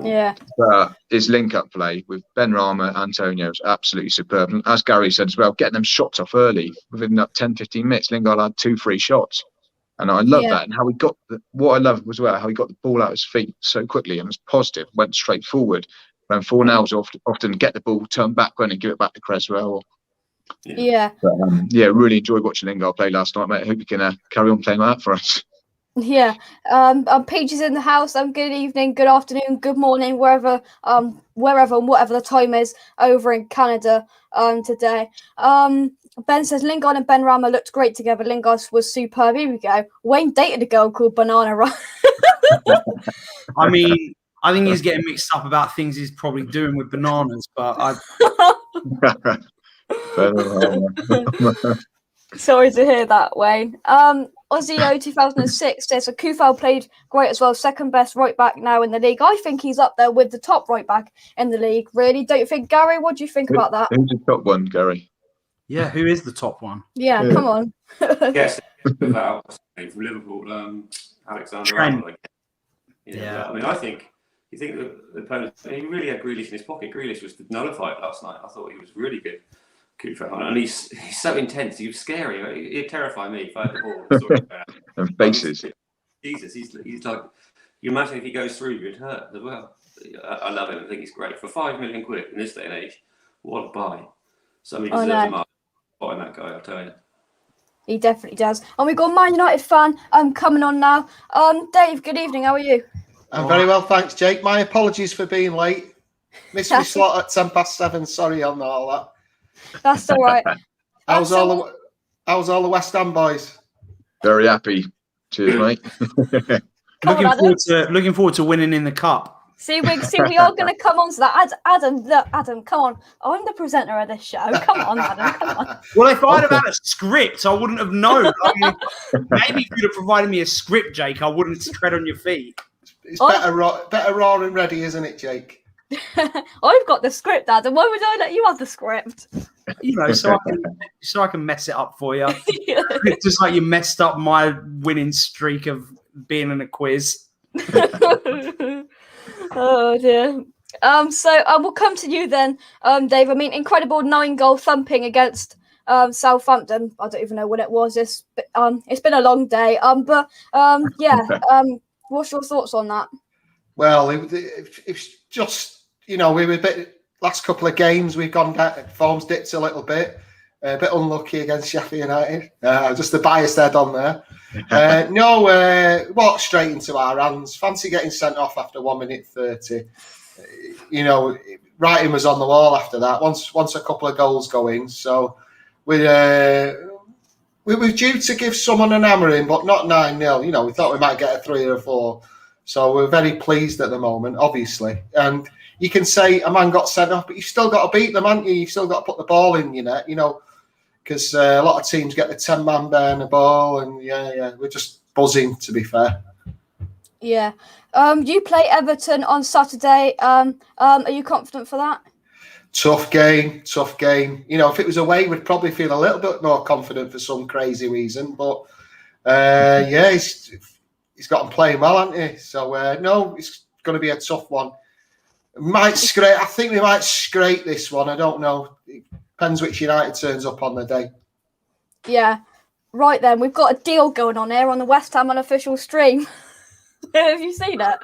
Speaker 1: Yeah.
Speaker 8: But his link-up play with Ben Rama, Antonio was absolutely superb. And as Gary said as well, getting them shots off early within that 10, 15 minutes. Lingard had 2 free shots. And I love that, and how he got what I love as well, how he got the ball out of his feet so quickly and was positive, went straight forward. Ran 4 nails often get the ball, turn back and give it back to Cresswell.
Speaker 1: Yeah.
Speaker 8: But, really enjoyed watching Lingard play last night, mate. I hope you can carry on playing like that for us.
Speaker 1: Yeah. Peach is in the house. Good evening, good afternoon, good morning, wherever and whatever the time is over in Canada today. Ben says Lingard and Benrahma looked great together. Lingard was superb. Here we go. Wayne dated a girl called Banana Run.
Speaker 6: I mean, I think he's getting mixed up about things he's probably doing with bananas, but
Speaker 1: Sorry to hear that, Wayne. Ozio 2006 says Kufal played great as well. Second best right back now in the league. I think he's up there with the top right back in the league. Really, don't you think, Gary? What do you think about that?
Speaker 8: Who's the top one, Gary?
Speaker 6: yeah, who is the top one?
Speaker 1: Yeah, come on.
Speaker 7: Yes, without from Liverpool, Alexander
Speaker 6: Trent.
Speaker 7: Arnold. Yeah, I mean, I think you think the opponent. He really had Grealish in his pocket. Grealish was nullified last night. I thought he was really good. And he's so intense. He was scary. He'd terrify me if I had the ball.
Speaker 8: And faces.
Speaker 7: Jesus, he's like. You imagine if he goes through, you'd hurt as well. I love him. I think he's great for £5 million in this day and age. What a buy! Somebody deserves a mark on that guy. I'll tell you.
Speaker 1: He definitely does. And we've got a Man United fan coming on now. Dave, good evening. How are you?
Speaker 10: I'm very well, thanks, Jake. My apologies for being late. Missed my slot at 7:07. Sorry on all that.
Speaker 1: That's all right.
Speaker 10: How's all the West Ham boys?
Speaker 8: Very happy. Cheers, mate.
Speaker 6: Looking forward to winning in the cup.
Speaker 1: See, we are going to come on to that. Adam, come on. I'm the presenter of this show. Come on, Adam, come on.
Speaker 6: Well, if I'd have had a script, I wouldn't have known. I mean, maybe if you'd have provided me a script, Jake, I wouldn't tread on your feet.
Speaker 10: It's better raw and ready, isn't it, Jake?
Speaker 1: I've got the script, Adam. Why would I let you have the script?
Speaker 6: You know, so I can mess it up for you. Just like you messed up my winning streak of being in a quiz.
Speaker 1: Oh dear. So we'll come to you then, Dave. I mean, incredible 9-goal thumping against Southampton. I don't even know what it was. It's been a long day. What's your thoughts on that?
Speaker 10: Well, it's just, we were a bit. Last couple of games we've gone down. Form's dipped a little bit. A bit unlucky against Sheffield United. Just the biased head on there. Walked straight into our hands. Fancy getting sent off after 1 minute 30. Writing was on the wall after that. Once a couple of goals go in, so we were due to give someone an hammering, but not 9-0. We thought we might get a 3 or a 4. So we're very pleased at the moment, obviously. And you can say a man got sent off, but you've still got to beat them, haven't you? You've still got to put the ball in your net, because a lot of teams get the 10-man behind the ball, and we're just buzzing, to be fair.
Speaker 1: Yeah. You play Everton on Saturday. Are you confident for that?
Speaker 10: Tough game. If it was away, we'd probably feel a little bit more confident for some crazy reason. But he's got them playing well, hasn't he? So it's going to be a tough one. I think we might scrape this one. I don't know. It depends which United turns up on the day.
Speaker 1: Yeah. Right then, we've got a deal going on here on the West Ham unofficial stream. Have you seen it? Have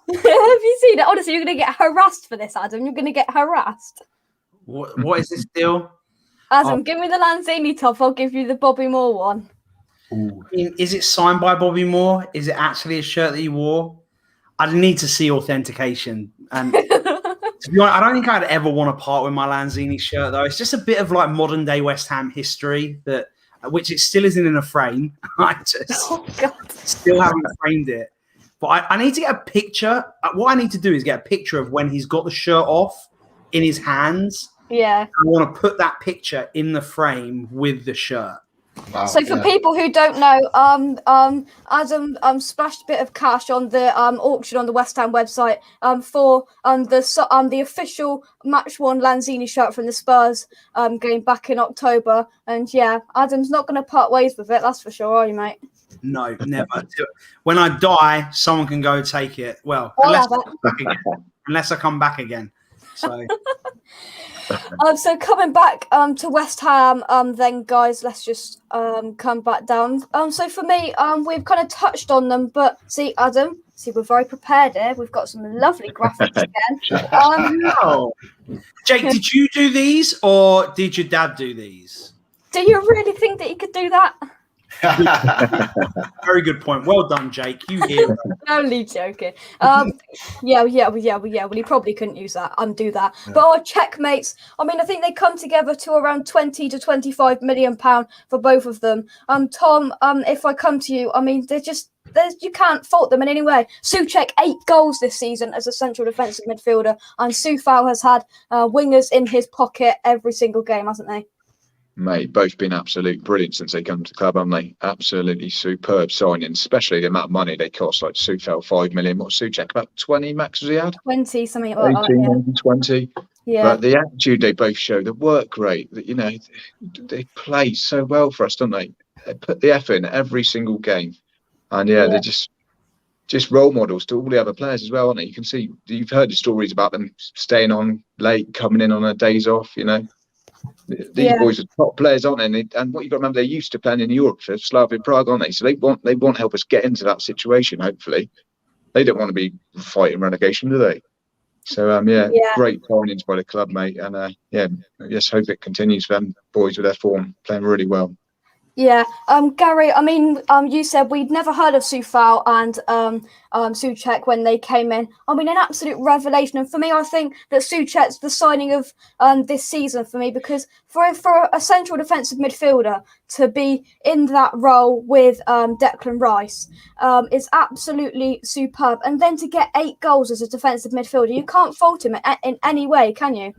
Speaker 1: you seen it? Honestly, you're going to get harassed for this, Adam. You're going to get harassed.
Speaker 6: What is this deal?
Speaker 1: Adam, give me the Lanzini top. I'll give you the Bobby Moore one.
Speaker 6: Ooh. Is it signed by Bobby Moore? Is it actually a shirt that he wore? I need to see authentication. And to be honest, I don't think I'd ever want to part with my Lanzini shirt, though. It's just a bit of like modern day West Ham history which it still isn't in a frame. I just still haven't framed it. But I need to get a picture. What I need to do is get a picture of when he's got the shirt off in his hands.
Speaker 1: Yeah.
Speaker 6: I want to put that picture in the frame with the shirt.
Speaker 10: Wow,
Speaker 1: so for people who don't know, Adam splashed a bit of cash on the auction on the West Ham website for the official match one Lanzini shirt from the Spurs game back in October. And yeah, Adam's not going to part ways with it, that's for sure, are you, mate?
Speaker 6: No, never. When I die, someone can go take it. Well, unless I come back again. So.
Speaker 1: So coming back to West Ham, then guys, let's just come back down. So for me, we've kind of touched on them, but see, Adam, we're very prepared here. We've got some lovely graphics again.
Speaker 6: Oh. Jake, did you do these or did your dad do these?
Speaker 1: Do you really think that you could do that?
Speaker 6: Very good point. Well done, Jake. You hear it.
Speaker 1: Only joking. Yeah. Well, he probably couldn't use that, undo that. Yeah. But our checkmates, I mean, I think they come together to around 20 to 25 million pound for both of them. Tom, if I come to you, I mean, you can't fault them in any way. Souček 8 goals this season as a central defensive midfielder, and Soufal has had wingers in his pocket every single game, hasn't they?
Speaker 8: Mate, both been absolute brilliant since they come to the club, haven't they? Absolutely superb signing, especially the amount of money they cost. Like Soufal, 5 million. What's Souček? About 20 max as he had?
Speaker 1: 20, something like that.
Speaker 8: 18, yeah. 20.
Speaker 1: Yeah.
Speaker 8: But the attitude they both show, the work rate, that they play so well for us, don't they? They put the effort in every single game. And they're just role models to all the other players as well, aren't they? You can see, you've heard the stories about them staying on late, coming in on their days off, These boys are top players, aren't they? And what you've got to remember, they're used to playing in Europe for Slavia Prague, aren't they? So they want to help us get into that situation, hopefully. They don't want to be fighting relegation, do they? So, great signings by the club, mate. And, I just hope it continues for them boys with their form, playing really well.
Speaker 1: Yeah, Gary, I mean, you said we'd never heard of Soufal and Souček when they came in. I mean, an absolute revelation. And for me, I think that Souček's the signing of this season for me, because for a central defensive midfielder to be in that role with Declan Rice is absolutely superb. And then to get 8 goals as a defensive midfielder, you can't fault him in any way, can you?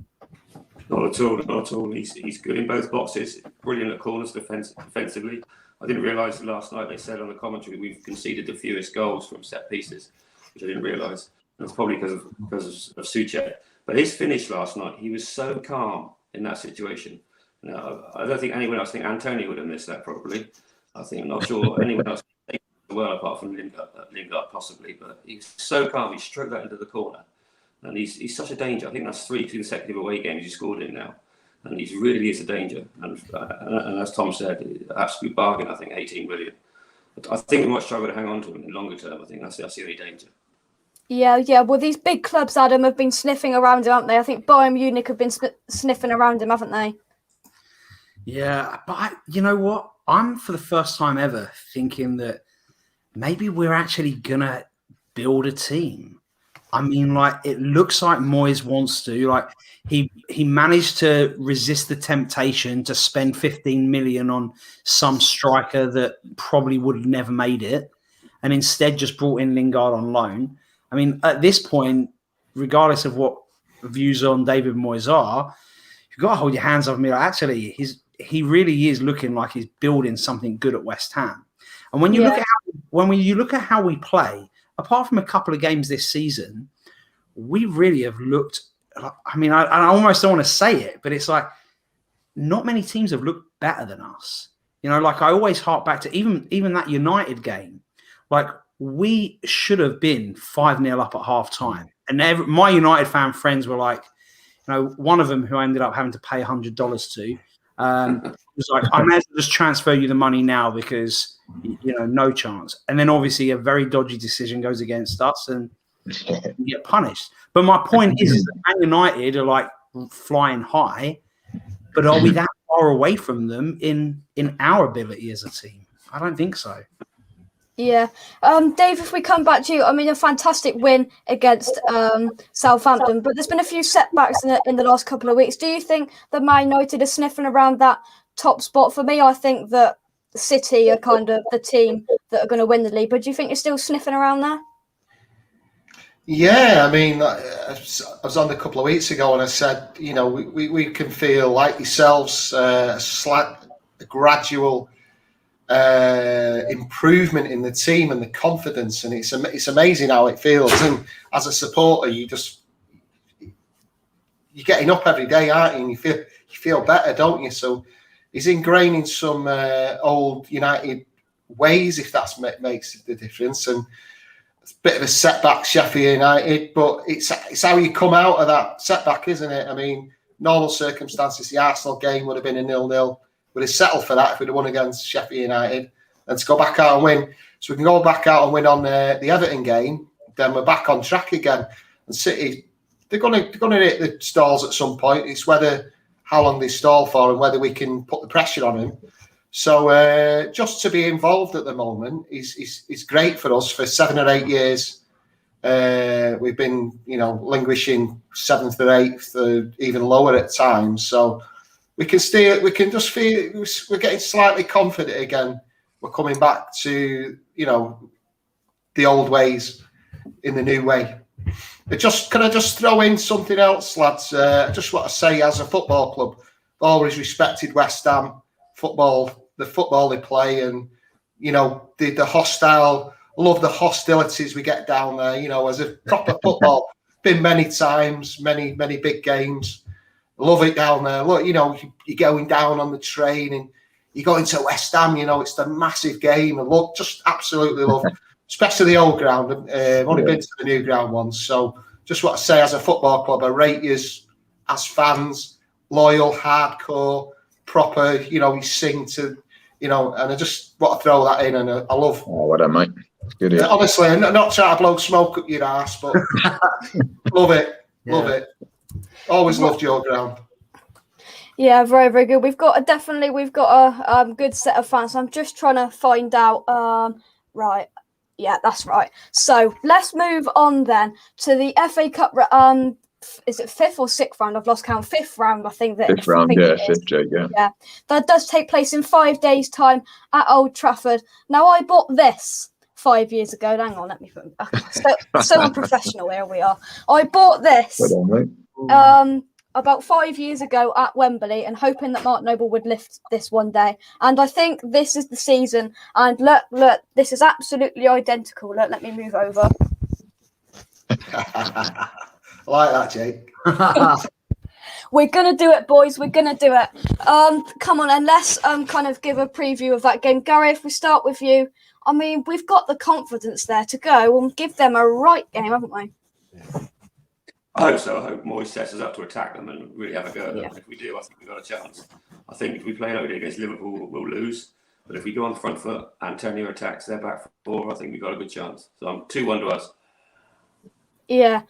Speaker 7: Not at all. He's good in both boxes. Brilliant at corners defensively. I didn't realise last night they said on the commentary we've conceded the fewest goals from set pieces, which I didn't realise. That's probably because of Souček. But his finish last night, he was so calm in that situation. Now, I don't think anyone else. I think Antonio would have missed that probably. I'm not sure anyone else did well apart from Lingard possibly. But he's so calm. He stroked that into the corner. And he's such a danger. I think that's 3 consecutive away games he scored in now. And he really is a danger. And as Tom said, absolute bargain, I think, 18 million. But I think we might struggle to hang on to him in the longer term. I think that's the only danger. Yeah.
Speaker 1: Well, these big clubs, Adam, have been sniffing around him, haven't they? I think Bayern Munich have been sniffing around him, haven't they?
Speaker 6: Yeah, but you know what? I'm, for the first time ever, thinking that maybe we're actually going to build a team. I mean, it looks like Moyes wants to. He managed to resist the temptation to spend 15 million on some striker that probably would have never made it, and instead just brought in Lingard on loan. I mean, at this point, regardless of what views on David Moyes are, you've got to hold your hands up and be like, actually, he really is looking like he's building something good at West Ham. And when you look at how we play, apart from a couple of games this season, we really have looked. I mean, I almost don't want to say it, but it's like not many teams have looked better than us. I always hark back to even that United game. We should have been 5-0 up at half time. And my United fan friends were like, one of them who I ended up having to pay $100 to was like, I may as well just transfer you the money now because, no chance. And then obviously a very dodgy decision goes against us and you get punished. But my point is that Man United are flying high, but are we that far away from them in our ability as a team? I don't think so.
Speaker 1: Yeah. Dave, if we come back to you, I mean, a fantastic win against Southampton, but there's been a few setbacks in the last couple of weeks. Do you think that Man United is sniffing around that top spot? For me, I think that City are kind of the team that are going to win the league, but do you think you're still sniffing around there?
Speaker 10: Yeah, I mean, I was on a couple of weeks ago and I said, we can feel like yourselves a gradual improvement in the team and the confidence, and it's amazing how it feels. And as a supporter, you're getting up every day, aren't you? And you feel better, don't you? So he's ingraining some old United ways, if that makes the difference. And it's a bit of a setback, Sheffield United, but it's how you come out of that setback, isn't it? I mean, normal circumstances, the Arsenal game would have been a 0-0. We'd have settled for that if we'd have won against Sheffield United. And to go back out and win, so we can go back out and win on the Everton game, then we're back on track again. And City, they're going to hit the stalls at some point. It's how long they stall for and whether we can put the pressure on them. So just to be involved at the moment is great for us. For 7 or 8 years, we've been, languishing 7th or 8th, or even lower at times. So we can just feel we're getting slightly confident again. We're coming back to, the old ways in the new way. Can I just throw in something else, lads? I just want to say, as a football club, I've always respected West Ham football, the football they play, and the hostile. I love the hostilities we get down there. As a proper football, been many times, many big games. I love it down there. Look, you're going down on the train and you go into West Ham. It's the massive game. I love, just absolutely love. Especially the old ground. I've only been to the new ground once. So just want to say, as a football club, I rate you as fans, loyal, hardcore, proper, you sing to, and I just want to throw that in. And I love...
Speaker 8: Oh, well done, mate. Good.
Speaker 10: Honestly, I'm not trying to blow smoke up your ass, but love it. Yeah. Love it. Always loved your ground.
Speaker 1: Yeah, very, very good. We've got a good set of fans. I'm just trying to find out. Right. Yeah, that's right. So let's move on then to the FA Cup. Is it 5th or 6th round? I've lost count. 5th round, I think.
Speaker 8: Fifth round, yeah, 5th, Jake, yeah. Yeah,
Speaker 1: that does take place in 5 days' time at Old Trafford. Now, I bought this 5 years ago. Hang on, let me put so unprofessional. Here we are. I bought this about 5 years ago at Wembley, and hoping that Mark Noble would lift this one day. And I think this is the season. And look, this is absolutely identical. Look, let me move over.
Speaker 10: I like that, Jake.
Speaker 1: We're going to do it, boys. We're going to do it. Come on, and let's kind of give a preview of that game. Gary, if we start with you, I mean, we've got the confidence there to go and give them a right game, haven't we?
Speaker 7: I hope so. I hope Moyes sets us up to attack them and really have a go at them. If we do, I think we've got a chance. I think if we play like we did against Liverpool, we'll lose. But if we go on the front foot and turn their attacks, they're back 4, I think we've got a good chance. So I'm 2-1 to us.
Speaker 1: Yeah.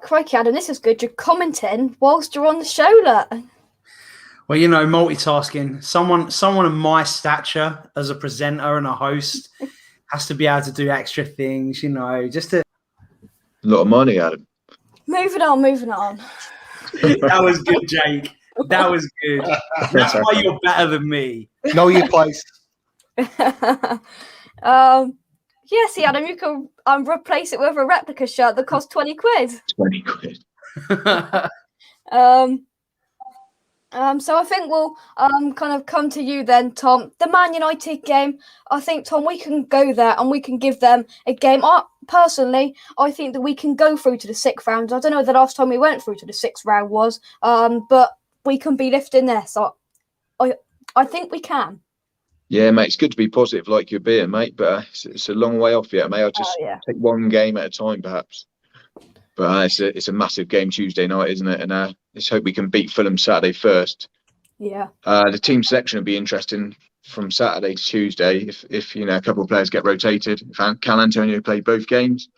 Speaker 1: Crikey, Adam, this is good. You're commenting whilst you're on the show, look.
Speaker 6: Well, multitasking. Someone of my stature as a presenter and a host has to be able to do extra things, just to...
Speaker 8: A lot of money, Adam.
Speaker 1: Moving on.
Speaker 6: That was good, Jake. That was good. That's why you're better than me.
Speaker 10: Know your place.
Speaker 1: Yeah, see, Adam, you can replace it with a replica shirt that costs 20 quid.
Speaker 8: 20 quid.
Speaker 1: So I think we'll kind of come to you then, Tom. The Man United game, I think, Tom, we can go there and we can give them a game. Personally, I think that we can go through to the 6th round. I don't know the last time we went through to the 6th round was, but we can be lifting this. So I think we can. Yeah,
Speaker 8: mate, it's good to be positive like you're being, mate, but it's a long way off yet, mate. I'll just take one game at a time, perhaps. But it's a massive game Tuesday night, isn't it? And let's hope we can beat Fulham Saturday first.
Speaker 1: Yeah.
Speaker 8: The team selection will be interesting from Saturday to Tuesday if a couple of players get rotated. If Cal Antonio played both games.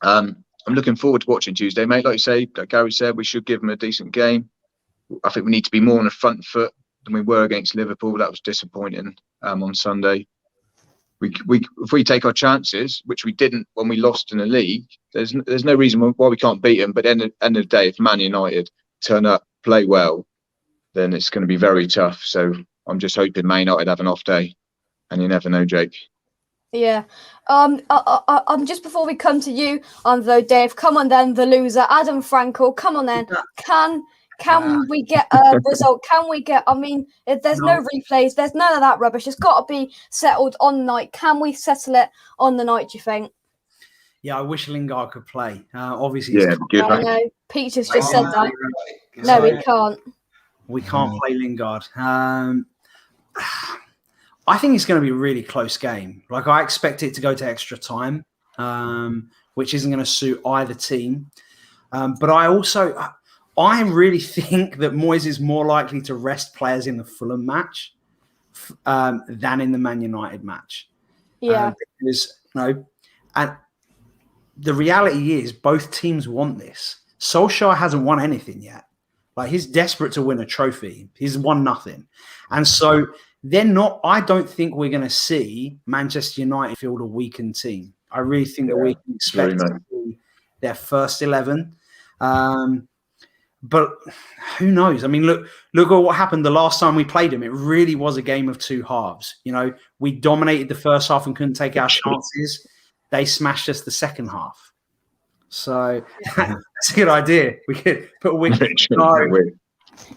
Speaker 8: I'm looking forward to watching Tuesday, mate. Like you say, like Gary said, we should give them a decent game. I think we need to be more on the front foot than we were against Liverpool. That was disappointing on Sunday. If we take our chances, which we didn't when we lost in the league, there's no reason why we can't beat them. But at the end of the day, if Man United turn up, play well, then it's going to be very tough. So I'm just hoping Man United have an off day, and you never know, Jake.
Speaker 1: Yeah. Just before we come to you, though, Dave, come on then, the loser, Adam Frankel, come on then. Can we get a result? Can we get, if there's no replays, there's none of that rubbish. It's got to be settled on the night. Can we settle it on the night, do you think?
Speaker 6: Yeah, I wish Lingard could play. Obviously,
Speaker 8: good.
Speaker 1: I know. Peter's just said that. No, we can't.
Speaker 6: We can't play Lingard. I think it's going to be a really close game. Like, I expect it to go to extra time, which isn't going to suit either team. But I I really think that Moyes is more likely to rest players in the Fulham match than in the Man United match.
Speaker 1: Yeah.
Speaker 6: Because, and the reality is both teams want this. Solskjaer hasn't won anything yet. Like, he's desperate to win a trophy. He's won nothing. And so I don't think we're going to see Manchester United field a weakened team. I really think that we can expect to see their first 11. But who knows? I mean, look at what happened the last time we played them. It really was a game of two halves. We dominated the first half and couldn't take our chances. They smashed us the second half. So that's a good idea. We could put a wig.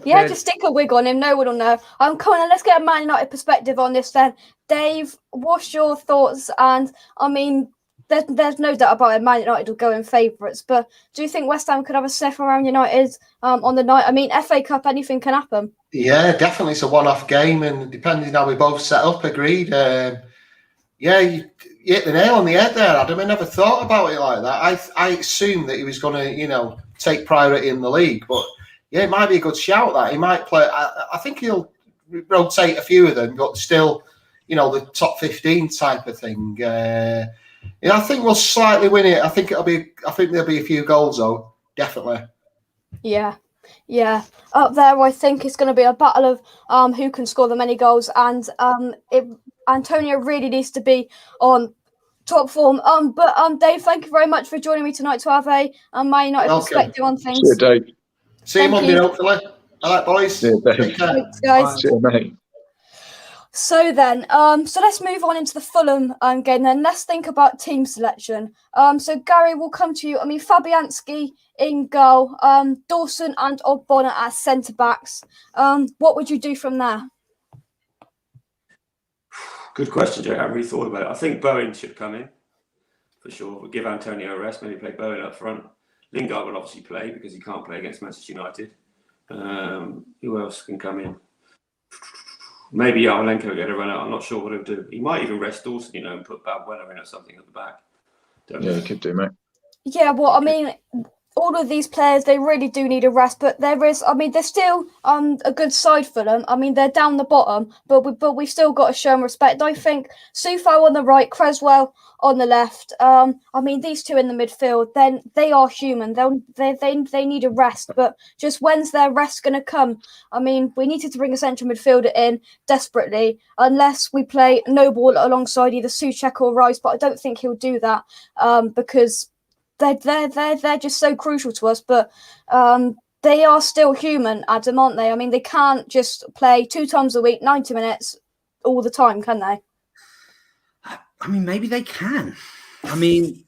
Speaker 1: Yeah, just stick a wig on him. No one will know. Come on, let's get a Man United perspective on this then. Dave, what's your thoughts? And I mean, there's no doubt about it. Man United will go in favourites. But do you think West Ham could have a sniff around United on the night? I mean, FA Cup, anything can happen.
Speaker 10: Yeah, definitely. It's a one-off game, and depending how we both set up, agreed. You hit the nail on the head there, Adam. I never thought about it like that. I assumed that he was going to, take priority in the league. But yeah, it might be a good shout that he might play. I think he'll rotate a few of them, but still, the top 15 type of thing. I think we'll slightly win it. I think there'll be a few goals though, definitely.
Speaker 1: Yeah. Up there, I think it's going to be a battle of who can score the many goals, and Antonio really needs to be on top form. But Dave, thank you very much for joining me tonight to have a Man United perspective on things.
Speaker 8: See you, Dave.
Speaker 10: See you Monday, hopefully. All right, boys.
Speaker 8: See you, Dave.
Speaker 10: Take care.
Speaker 1: Thanks, guys.
Speaker 8: See you, mate.
Speaker 1: So then, so let's move on into the Fulham game then. Let's think about team selection. So Gary, we'll come to you. I mean, Fabianski in goal, Dawson and Ogbonna as centre-backs. What would you do from there?
Speaker 7: Good question, Jake. I haven't really thought about it. I think Bowen should come in, for sure. We'll give Antonio a rest, maybe play Bowen up front. Lingard will obviously play because he can't play against Manchester United. Who else can come in? Maybe Yarmolenko will get a run out. I'm not sure what he'll do. He might even rest Dawson, and put Balbuena in or something at the back.
Speaker 8: He could do, mate.
Speaker 1: Yeah, well, I mean, all of these players, they really do need a rest, but there's still a good side for them. I mean, they're down the bottom, but we've still got to show them respect. I think Soufal on the right, Creswell on the left. I mean, these two in the midfield, then they are human. They need a rest, but just when's their rest going to come? I mean, we needed to bring a central midfielder in desperately, unless we play Noble alongside either Souček or Rice, but I don't think he'll do that because they're just so crucial to us, but they are still human, Adam, aren't they? I mean, they can't just play 2 times a week, 90 minutes all the time, can they?
Speaker 6: I mean, maybe they can. I mean,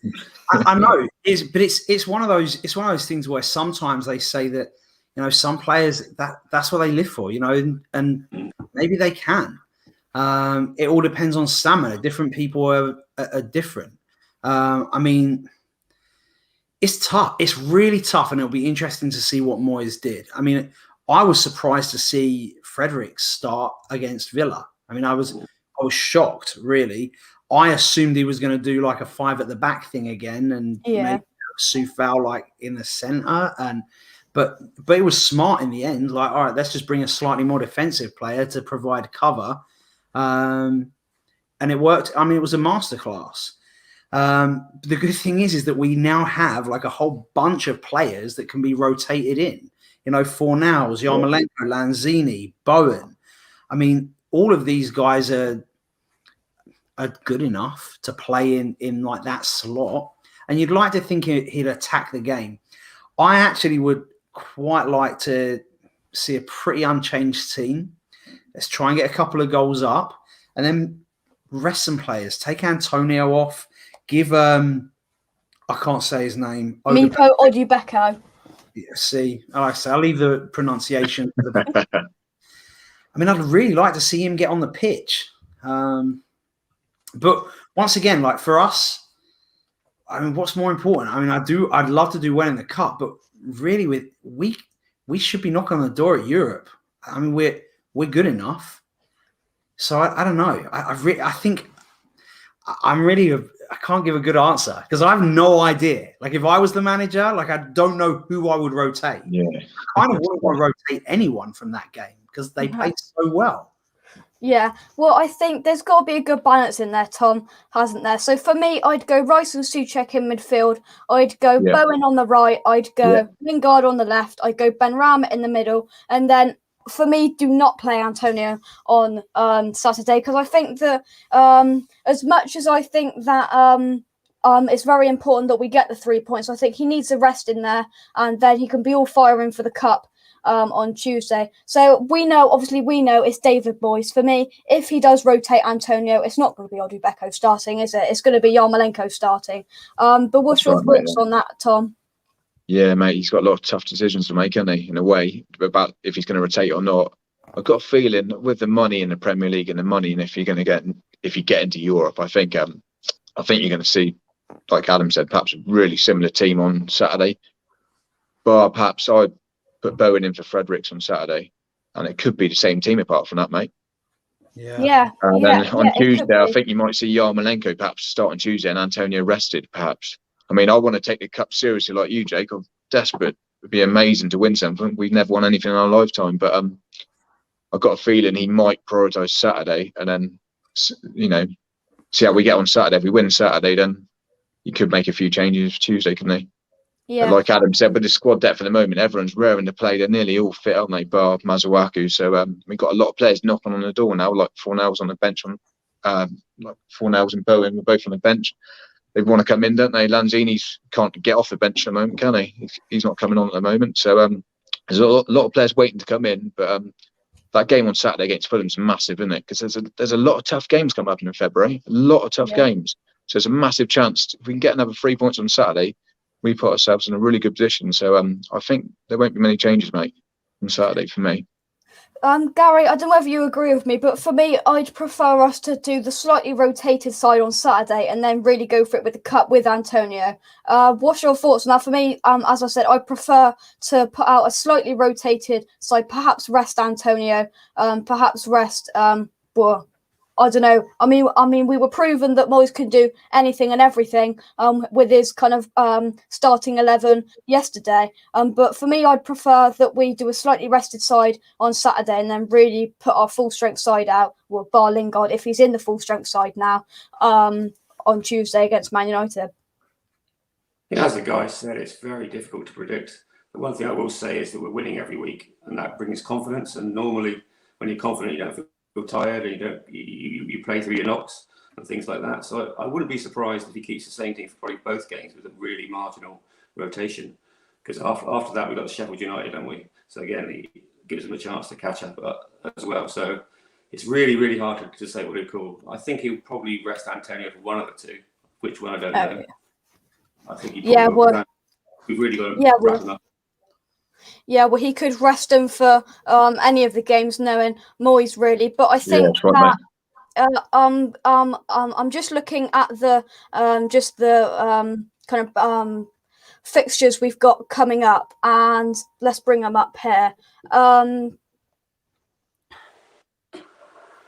Speaker 6: I know, it's one of those things where sometimes they say that some players that's what they live for, and maybe they can. It all depends on stamina. Different people are different. I mean, it's tough. It's really tough, and it'll be interesting to see what Moyes did. I mean, I was surprised to see Fredericks start against Villa. I mean, I was shocked, really. I assumed he was going to do like a 5 at the back thing again, and maybe Soufal like in the centre. But it was smart in the end. Like, all right, let's just bring a slightly more defensive player to provide cover, and it worked. I mean, it was a masterclass. The good thing is that we now have like a whole bunch of players that can be rotated in. Fornals, Yarmolenko, Lanzini, Bowen. I mean, all of these guys are good enough to play in like that slot, and you'd like to think he'd attack the game. I actually would quite like to see a pretty unchanged team. Let's try and get a couple of goals up, and then rest some players. Take Antonio off. Give I can't say his name.
Speaker 1: Mipo Odubeko.
Speaker 6: Yeah, see, like I say, I'll leave the pronunciation. I mean, I'd really like to see him get on the pitch. But once again, like for us, I mean, what's more important? I mean, I'd love to do well in the cup, but really, we should be knocking on the door at Europe. I mean, we're good enough. So I don't know. I think I'm really can't give a good answer because I have no idea. Like if I was the manager, like I don't know who I would rotate.
Speaker 8: Yeah.
Speaker 6: I kind of wouldn't want to rotate anyone from that game because they played so well.
Speaker 1: Yeah, well, I think there's got to be a good balance in there, Tom, hasn't there? So for me, I'd go Rice and Souček in midfield. I'd go Bowen on the right. I'd go Lingard on the left. I'd go Benrahma in the middle. And then for me, do not play Antonio on Saturday because I think that as much as I think that it's very important that we get the 3 points, I think he needs a rest in there and then he can be all firing for the cup on Tuesday. So we know it's David Moyes. For me, if he does rotate Antonio, it's not going to be Odubeko starting, is it? It's going to be Yarmolenko starting. But what's your thoughts on that, Tom?
Speaker 8: Yeah, mate, he's got a lot of tough decisions to make, hasn't he, in a way, about if he's going to rotate or not. I've got a feeling with the money in the Premier League and the money, and if you get into Europe, I think you're going to see, like Adam said, perhaps a really similar team on Saturday. But perhaps I'd put Bowen in for Fredericks on Saturday, and it could be the same team apart from that, mate.
Speaker 1: Yeah.
Speaker 8: And then on Tuesday, I think you might see Yarmolenko perhaps start on Tuesday and Antonio rested, perhaps. I mean, I want to take the cup seriously like you, Jake. I'm desperate. It would be amazing to win something. We've never won anything in our lifetime, but I've got a feeling he might prioritise Saturday and then, see how we get on Saturday. If we win Saturday, then he could make a few changes for Tuesday, couldn't he?
Speaker 1: Yeah.
Speaker 8: But like Adam said, with the squad depth at the moment, everyone's raring to play. They're nearly all fit, aren't they, bar Masuaku? So we've got a lot of players knocking on the door now, like Fornell's on the bench, like Fornell's and Bowen were both on the bench. They want to come in, don't they? Lanzini's can't get off the bench at the moment, can he? He's not coming on at the moment. So there's a lot of players waiting to come in. But that game on Saturday against Fulham's massive, isn't it? Because there's a lot of tough games coming up in February. A lot of tough games. So it's a massive chance. If we can get another 3 points on Saturday, we put ourselves in a really good position. So I think there won't be many changes, mate, on Saturday for me.
Speaker 1: Gary, I don't know whether you agree with me, but for me, I'd prefer us to do the slightly rotated side on Saturday and then really go for it with the cup with Antonio. What's your thoughts on that? For me, as I said, I prefer to put out a slightly rotated side, perhaps rest Antonio, perhaps rest I don't know. I mean, we were proven that Moyes can do anything and everything with his kind of starting 11 yesterday. But for me, I'd prefer that we do a slightly rested side on Saturday and then really put our full strength side out. Well, bar Lingard, if he's in the full strength side now on Tuesday against Man United.
Speaker 7: As the guy said, it's very difficult to predict. The one thing I will say is that we're winning every week, and that brings confidence. And normally, when you're confident, you don't feel tired and you play through your knocks and things like that. So I wouldn't be surprised if he keeps the same team for probably both games with a really marginal rotation, because after that we've got the Sheffield United, haven't we? So again, he gives them a chance to catch up as well. So it's really hard to say what he'll call. I think he'll probably rest Antonio for one of the two. Which one I don't know. I think he probably we've really got to wrap him up.
Speaker 1: Yeah, well, he could rest him for any of the games, knowing Moyes really. But I think I'm just looking at the kind of fixtures we've got coming up, and let's bring them up here.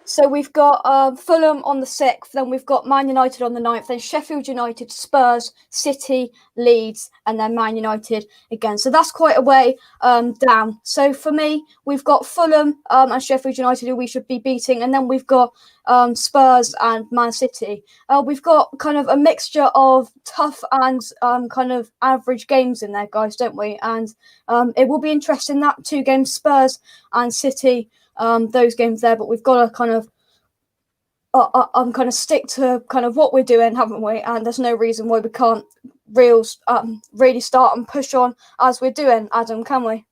Speaker 1: So we've got Fulham on the 6th, then we've got Man United on the 9th, then Sheffield United, Spurs, City, Leeds, and then Man United again. So that's quite a way down. So for me, we've got Fulham and Sheffield United who we should be beating, and then we've got Spurs and Man City. We've got kind of a mixture of tough and kind of average games in there, guys, don't we? And it will be interesting, that 2 games, Spurs and City, those games there, but we've got to kind of stick to kind of what we're doing, haven't we? And there's no reason why we can't really start and push on as we're doing, Adam, can we?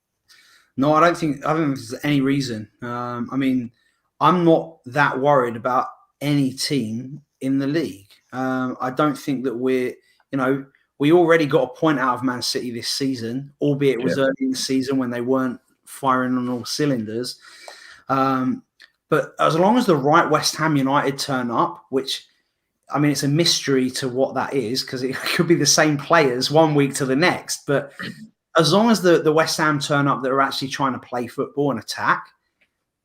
Speaker 6: No, I don't think there's any reason. I mean, I'm not that worried about any team in the league. I don't think that we already got a point out of Man City this season, albeit it was early in the season when they weren't firing on all cylinders. But as long as the right West Ham United turn up, which, I mean, it's a mystery to what that is, because it could be the same players one week to the next. But as long as the West Ham turn up that are actually trying to play football and attack,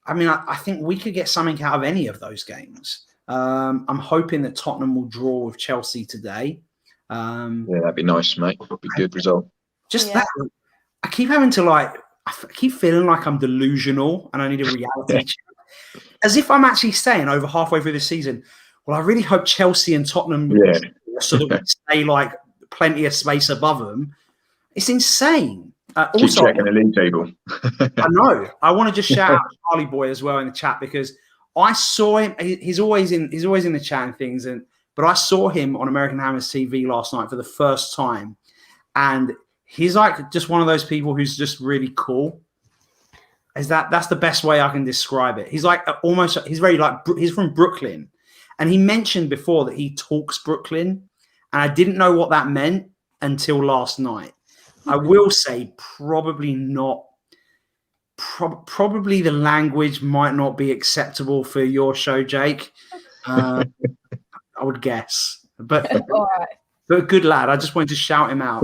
Speaker 6: I mean, I think we could get something out of any of those games. I'm hoping that Tottenham will draw with Chelsea today.
Speaker 8: Yeah, that'd be nice, mate. That'd be a good result.
Speaker 6: Just that. I keep having to I keep feeling like I'm delusional and I need a reality check. As if I'm actually saying over halfway through the season, well, I really hope Chelsea and Tottenham so that we stay like plenty of space above them. It's insane.
Speaker 8: Keep checking the league table.
Speaker 6: I know. I want to just shout out Charlie Boy as well in the chat because I saw him. He's always in the chat and things, but I saw him on American Hammers TV last night for the first time, and he's like just one of those people who's just really cool. That's the best way I can describe it. He's like he's very like he's from Brooklyn, and he mentioned before that he talks Brooklyn, and I didn't know what that meant until last night. I will say probably not. Probably the language might not be acceptable for your show, Jake. I would guess, but
Speaker 1: All right.
Speaker 6: But good lad. I just wanted to shout him out.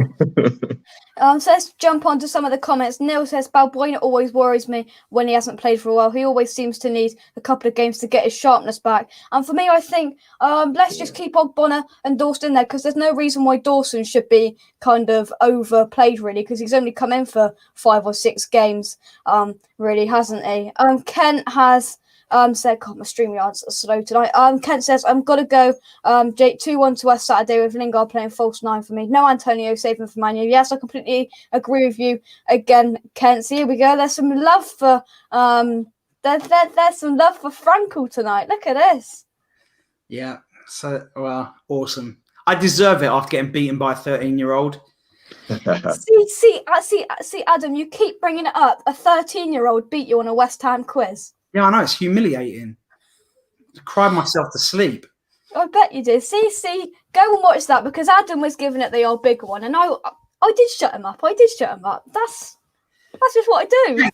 Speaker 1: So let's jump on to some of the comments. Neil says, Balbuena always worries me when he hasn't played for a while. He always seems to need a couple of games to get his sharpness back. And for me, I think let's just keep Ogbonna and Dawson there because there's no reason why Dawson should be kind of overplayed, really, because he's only come in for 5 or 6 games, really, hasn't he? Kent has... said, God, my stream yards are slow tonight. Kent says, I'm going to go, Jake, 2-1 to us Saturday with Lingard playing false 9 for me. No Antonio saving for Man U. Yes, I completely agree with you again, Kent. So here we go. There's some love for there's some love for Frankel tonight. Look at this.
Speaker 6: Yeah. So, well, awesome. I deserve it after getting beaten by a 13-year-old.
Speaker 1: see, Adam, you keep bringing it up. A 13-year-old beat you on a West Ham quiz.
Speaker 6: Yeah, I know. It's humiliating. I cried myself to sleep.
Speaker 1: I bet you did. See, go and watch that because Adam was giving it the old big one, and I did shut him up. That's just what I do.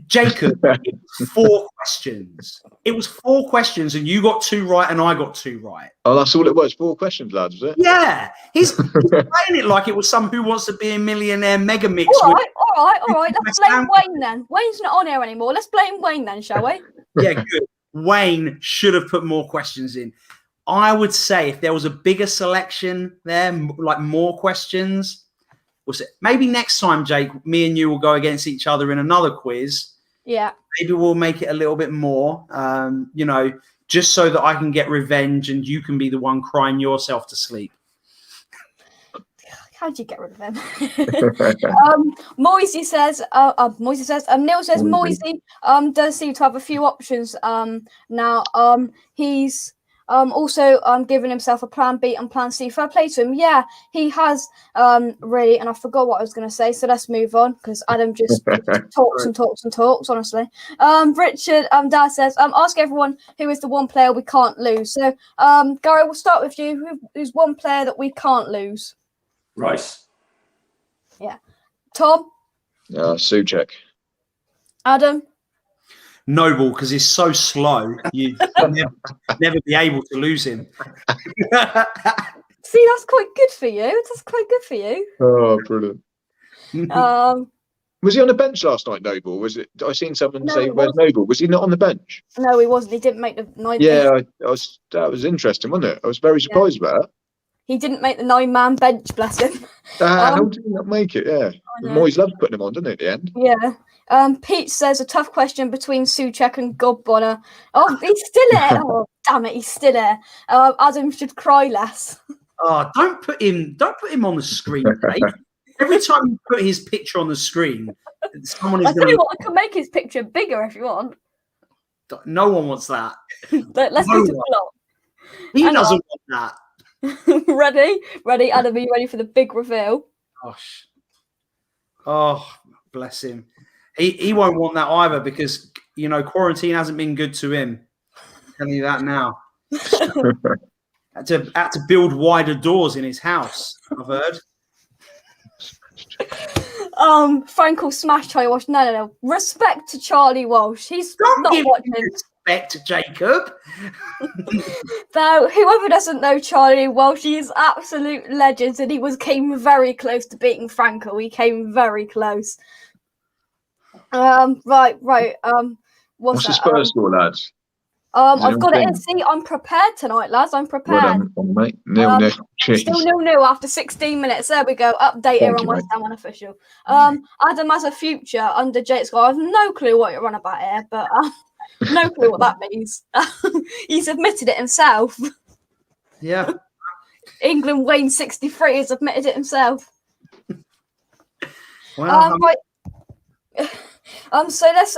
Speaker 6: Jacob, it was 4 questions. It was 4 questions, and you got 2 right, and I got 2 right.
Speaker 8: Oh, that's all it was. 4 questions, lads, was it?
Speaker 6: Yeah, he's playing it like it was some Who Wants to Be a Millionaire mega mix.
Speaker 1: All right. Let's blame Wayne then. Wayne's not on here anymore. Let's blame Wayne then, shall we?
Speaker 6: Yeah, good. Wayne should have put more questions in. I would say if there was a bigger selection there, like more questions. Maybe next time, Jake, me and you will go against each other in another quiz.
Speaker 1: Yeah.
Speaker 6: Maybe we'll make it a little bit more, just so that I can get revenge and you can be the one crying yourself to sleep.
Speaker 1: How'd you get rid of him? Moyes says, Neil says Moyes does seem to have a few options now. He's also giving himself a plan B and plan C. Fair play to him. Yeah, he has really, and I forgot what I was going to say, so let's move on because Adam just talks, honestly. Richard Dad says, ask everyone who is the one player we can't lose. So, Gary, we'll start with you. Who's one player that we can't lose?
Speaker 7: Rice.
Speaker 1: Yeah. Tom?
Speaker 8: Souček.
Speaker 1: Adam?
Speaker 6: Noble, because he's so slow, you never be able to lose him.
Speaker 1: See, that's quite good for you.
Speaker 8: Oh, brilliant. Was he on the bench last night, Noble? Was it? I seen someone say, "Where's Noble?" Was he not on the bench?
Speaker 1: No, he wasn't. He didn't make the 9.
Speaker 8: Yeah, that was interesting, wasn't it? I was very surprised about that.
Speaker 1: He didn't make the 9-man bench, bless him.
Speaker 8: How did he not make it? Yeah, Moyes loved putting him on, didn't he, at the end?
Speaker 1: Yeah. Pete says a tough question between Souček and Godbonner. Oh, he's still there. Oh, damn it, he's still there. Adam should cry less.
Speaker 6: Oh, don't put him on the screen, Dave. Every time you put his picture on the screen, someone is
Speaker 1: I tell you what, I can make his picture bigger if you want.
Speaker 6: No one wants that.
Speaker 1: Let's do the plot.
Speaker 6: He doesn't want that.
Speaker 1: Ready, Adam, are you ready for the big reveal?
Speaker 6: Gosh. Oh, bless him. He won't want that either because, quarantine hasn't been good to him. I'm telling you that now. had to build wider doors in his house, I've heard.
Speaker 1: Frankel smash Charlie Walsh. No. Respect to Charlie Walsh. He's
Speaker 6: not
Speaker 1: watching.
Speaker 6: Respect, Jacob.
Speaker 1: Now, whoever doesn't know Charlie Walsh, he's absolute legend, and he came very close to beating Frankel. He came very close. Right.
Speaker 8: What's the Spurs score, lads?
Speaker 1: I've got it in. See, I'm prepared tonight, lads. I'm prepared.
Speaker 8: Well done, mate. Nil.
Speaker 1: Still 0-0 after 16 minutes. There we go. Update here on West Ham Unofficial. Adam has a future under Jake Cox. I have no clue what you're on about here, but no clue what that means. He's admitted it himself.
Speaker 6: Yeah.
Speaker 1: England Wayne 63 has admitted it himself.
Speaker 6: Well,
Speaker 1: Right. So let's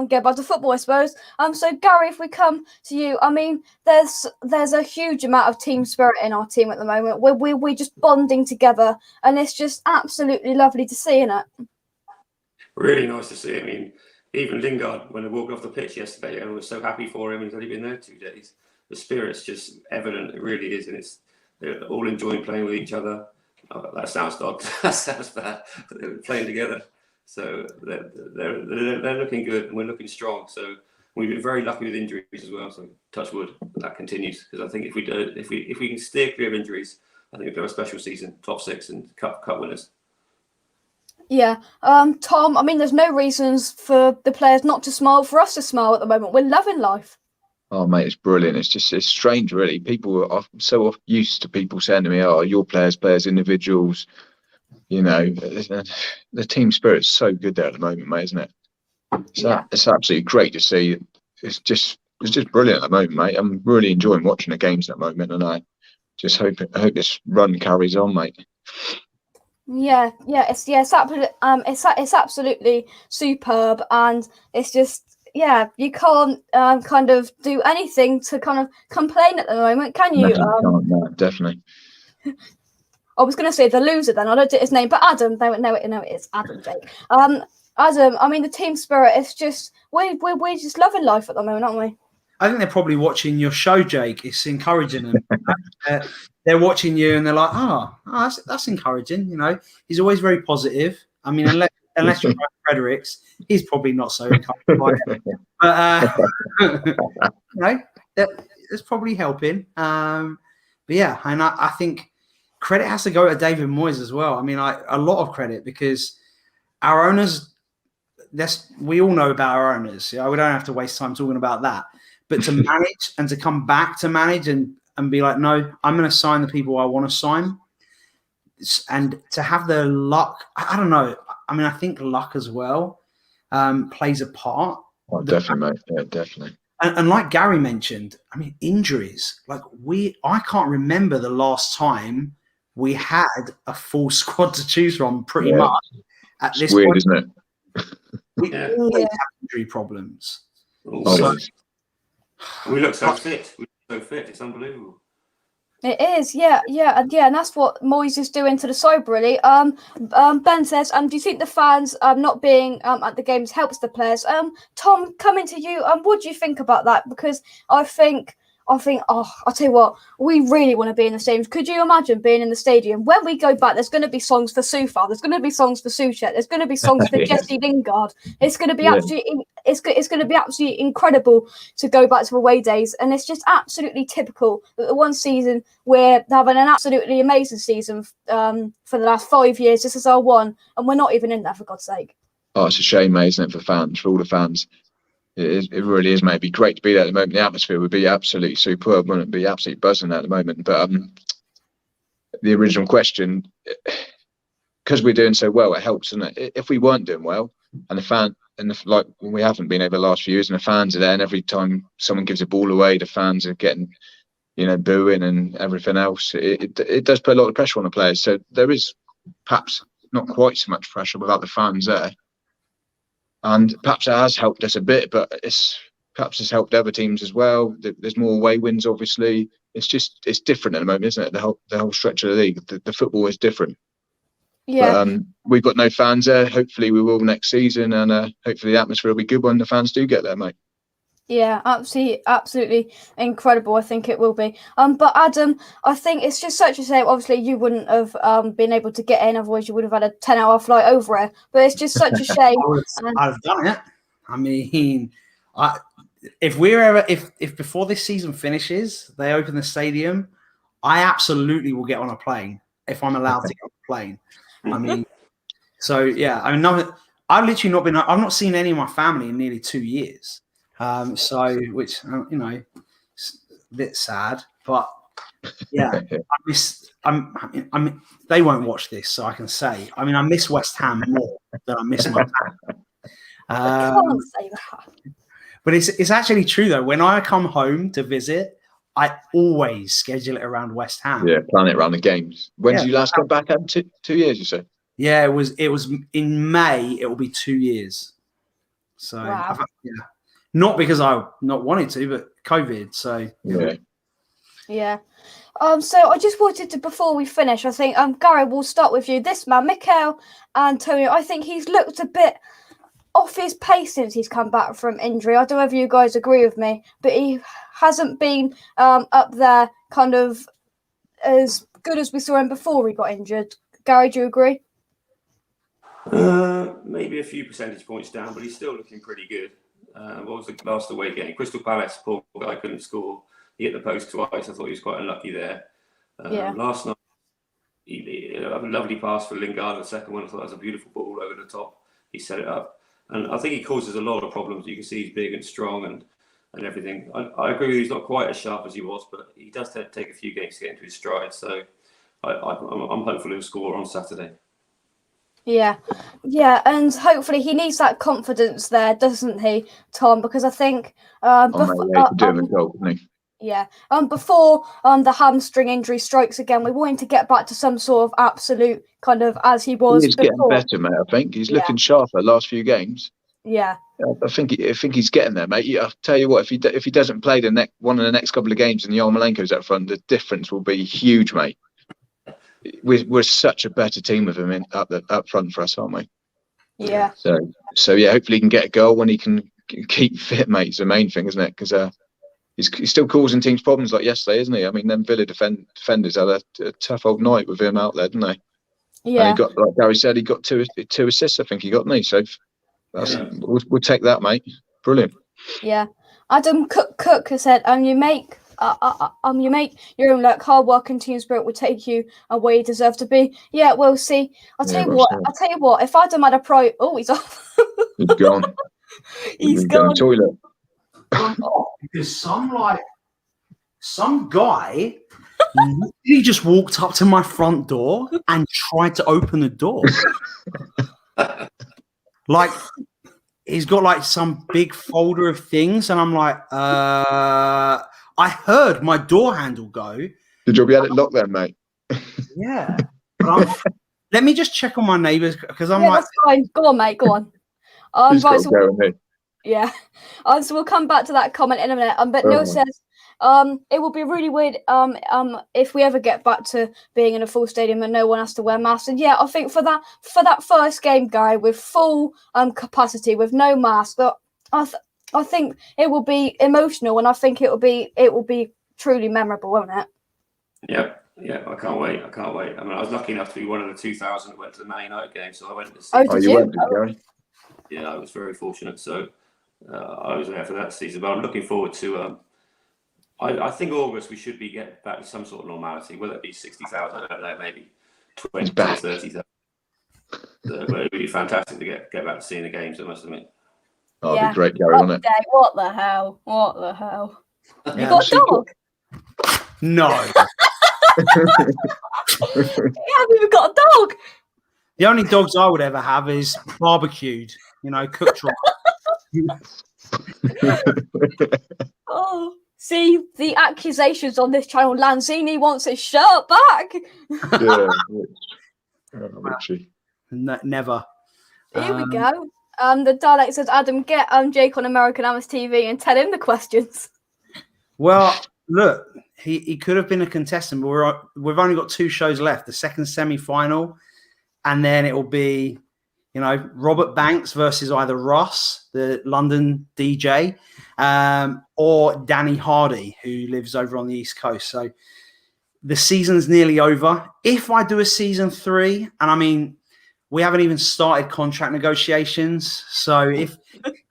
Speaker 1: get back to football, I suppose. So Gary, if we come to you, I mean, there's a huge amount of team spirit in our team at the moment. We're just bonding together, and it's just absolutely lovely to see, isn't it?
Speaker 7: Really nice to see. I mean, even Lingard, when I walked off the pitch yesterday, I was so happy for him. He's only been there 2 days. The spirit's just evident. It really is, and they're all enjoying playing with each other. Oh, that sounds dog. That sounds bad. But they're playing together. So they're looking good, and we're looking strong. So we've been very lucky with injuries as well. So touch wood, that continues, because I think if we can steer clear of injuries, I think we've got a special season, top 6 and cup winners.
Speaker 1: Yeah, Tom. I mean, there's no reasons for the players not to smile, for us to smile at the moment. We're loving life.
Speaker 8: Oh, mate, it's brilliant. It's strange, really. People are so used to people saying to me, "Oh, your players, individuals." You know, the team spirit's so good there at the moment, mate, isn't it? It's absolutely great to see. It's just brilliant at the moment, mate. I'm really enjoying watching the games at the moment, and I just hope this run carries on, mate.
Speaker 1: Yeah, it's absolutely superb, and it's just you can't kind of do anything to kind of complain at the moment, can you?
Speaker 8: No, definitely.
Speaker 1: I was going to say the loser then. I don't know his name, but Adam. No, it is Adam. Jake. Adam. I mean, the team spirit. It's just we're just loving life at the moment, aren't we?
Speaker 6: I think they're probably watching your show, Jake. It's encouraging them. They're watching you and they're like, that's encouraging. You know, he's always very positive. I mean, unless you're like Fredericks, he's probably not so encouraged by it. But you know, that's probably helping. But yeah, and I think credit has to go to David Moyes as well. I mean, a lot of credit, because our owners. We all know about our owners. We don't have to waste time talking about that. But to manage and to come back to manage and be like, no, I'm going to sign the people I want to sign. And to have the luck, I don't know. I mean, I think luck as well plays a part.
Speaker 8: Oh, definitely, mate. Yeah, definitely.
Speaker 6: And like Gary mentioned, I mean, injuries. Like I can't remember the last time we had a full squad to choose from pretty much at this
Speaker 8: weird,
Speaker 6: point.
Speaker 8: Isn't it?
Speaker 6: We always have injury problems.
Speaker 7: We look so fit. It's unbelievable.
Speaker 1: It is, yeah, and that's what Moyes is doing to the side, really. Ben says, do you think the fans not being at the games helps the players? Tom, coming to you, what do you think about that? Because I think, I'll tell you what, we really want to be in the stadium. Could you imagine being in the stadium? When we go back, there's going to be songs for Sufa, there's going to be songs for Suchet, there's going to be songs for Jesse Lingard. It's going to be absolutely, it's going to be absolutely incredible to go back to away days. And it's just absolutely typical that the one season we're having an absolutely amazing season for the last 5 years. This is our one, and we're not even in there, for God's sake.
Speaker 8: Oh, it's a shame, mate, isn't it, for fans, for all the fans. It really is, mate. It'd be great to be there at the moment. The atmosphere would be absolutely superb, wouldn't it? Be absolutely buzzing at the moment. But the original question, because we're doing so well, it helps, doesn't it? If we weren't doing well, and like we haven't been over the last few years, and the fans are there, and every time someone gives a ball away, the fans are getting, booing and everything else. It does put a lot of pressure on the players. So there is perhaps not quite so much pressure without the fans there. And perhaps it has helped us a bit, but it's helped other teams as well. There's more away wins, obviously. It's different at the moment, isn't it? The whole stretch of the league, the football is different.
Speaker 1: Yeah.
Speaker 8: But, we've got no fans there. Hopefully we will next season, and hopefully the atmosphere will be good when the fans do get there, mate.
Speaker 1: Yeah, absolutely incredible. I think it will be. But Adam, I think it's just such a shame. Obviously, you wouldn't have been able to get in, otherwise you would have had a 10-hour flight over it. But it's just such a shame.
Speaker 6: I've done it. I mean, if before this season finishes, they open the stadium, I absolutely will get on a plane if I'm allowed to get on a plane. I mean, so yeah. I mean, I've literally not been. I've not seen any of my family in nearly 2 years. So, which it's a bit sad, but yeah, I miss. They won't watch this, so I can say. I mean, I miss West Ham more than I miss my town.
Speaker 1: I can't say that.
Speaker 6: But it's actually true though. When I come home to visit, I always schedule it around West Ham.
Speaker 8: Yeah, plan it around the games. When did you last come back? 2 years, you said?
Speaker 6: Yeah, it was in May. It will be 2 years. So
Speaker 1: Wow.
Speaker 6: not because I not wanted to, but COVID. So
Speaker 1: Yeah. So I just wanted to, before we finish, I think Gary, we'll start with you. This man, Mikel Antonio, I think he's looked a bit off his pace since he's come back from injury. I don't know if you guys agree with me, but he hasn't been up there kind of as good as we saw him before he got injured. Gary, do you agree?
Speaker 7: Maybe a few percentage points down, but he's still looking pretty good. What was the last away game? Crystal Palace, poor guy couldn't score. He hit the post twice. I thought he was quite unlucky there. Last night, he a lovely pass for Lingard. The second one, I thought that was a beautiful ball over the top. He set it up. And I think he causes a lot of problems. You can see he's big and strong and everything. I agree with you, he's not quite as sharp as he was, but he does take a few games to get into his stride. So I'm hopeful he'll score on Saturday.
Speaker 1: Yeah, and hopefully he needs that confidence there, doesn't he, Tom? Because I think before the hamstring injury strikes again, we want him to get back to some sort of absolute kind of as he was.
Speaker 8: He's getting better, mate. I think he's looking sharper last few games.
Speaker 1: Yeah,
Speaker 8: I think he's getting there, mate. I'll tell you what, if he doesn't play one of the next couple of games and Yarmolenko's up front, the difference will be huge, mate. We're such a better team with him up front for us, aren't we?
Speaker 1: Yeah.
Speaker 8: So yeah, hopefully he can get a goal when he can keep fit, mate. It's the main thing, isn't it? Because he's still causing teams problems like yesterday, isn't he? I mean, them Villa defenders had a tough old night with him out there, didn't they?
Speaker 1: Yeah.
Speaker 8: And he got, like Gary said, he got two assists. I think he got me. So we'll take that, mate. Brilliant.
Speaker 1: Yeah. Adam Cook has said, you make your own luck. Hard work and team spirit will take you where you deserve to be. Yeah, we'll see. I'll tell you what. If Adam had a pro, he's off.
Speaker 8: He's gone.
Speaker 1: He's gone.
Speaker 8: Toilet.
Speaker 6: Because some guy he just walked up to my front door and tried to open the door. Like he's got like some big folder of things, and I'm like, I heard my door handle go.
Speaker 8: Did you be at it locked then, mate?
Speaker 6: Yeah. Let me just check on my neighbours because I'm like,
Speaker 1: that's fine. Go on, mate. Go on. Yeah. So we'll come back to that comment in a minute. But Neil says, it will be really weird if we ever get back to being in a full stadium and no one has to wear masks. And yeah, I think for that first game, Guy, with full capacity, with no mask, I think it will be emotional, and I think it will be truly memorable, won't it?
Speaker 7: Yeah, I can't wait. I mean, I was lucky enough to be one of the 2,000 that went to the Man United game, so I went to see.
Speaker 1: Oh,
Speaker 8: you went, Gary?
Speaker 7: Yeah, I was very fortunate. So I was there for that season, but I'm looking forward to. I think August we should be getting back to some sort of normality, whether it be 60,000, I don't know, maybe 20 or 30,000. So it would be fantastic to get back to seeing the games, I must admit.
Speaker 8: Oh, it'd be great, Gary, wouldn't it?
Speaker 1: What the hell? You got a dog?
Speaker 6: No.
Speaker 1: You haven't even got a dog.
Speaker 6: The only dogs I would ever have is barbecued, cooked right.
Speaker 1: Oh, see the accusations on this channel. Lanzini wants his shirt back.
Speaker 8: Yeah, literally.
Speaker 6: Never.
Speaker 1: Here we go. The Dalek says, Adam, get Jake on American Amis TV and tell him the questions.
Speaker 6: Well, look, he could have been a contestant, but we've only got 2 shows left. The second semi-final, and then it will be, Robert Banks versus either Ross, the London DJ, or Danny Hardy, who lives over on the East Coast. So the season's nearly over. If I do a season 3, and I mean, we haven't even started contract negotiations. So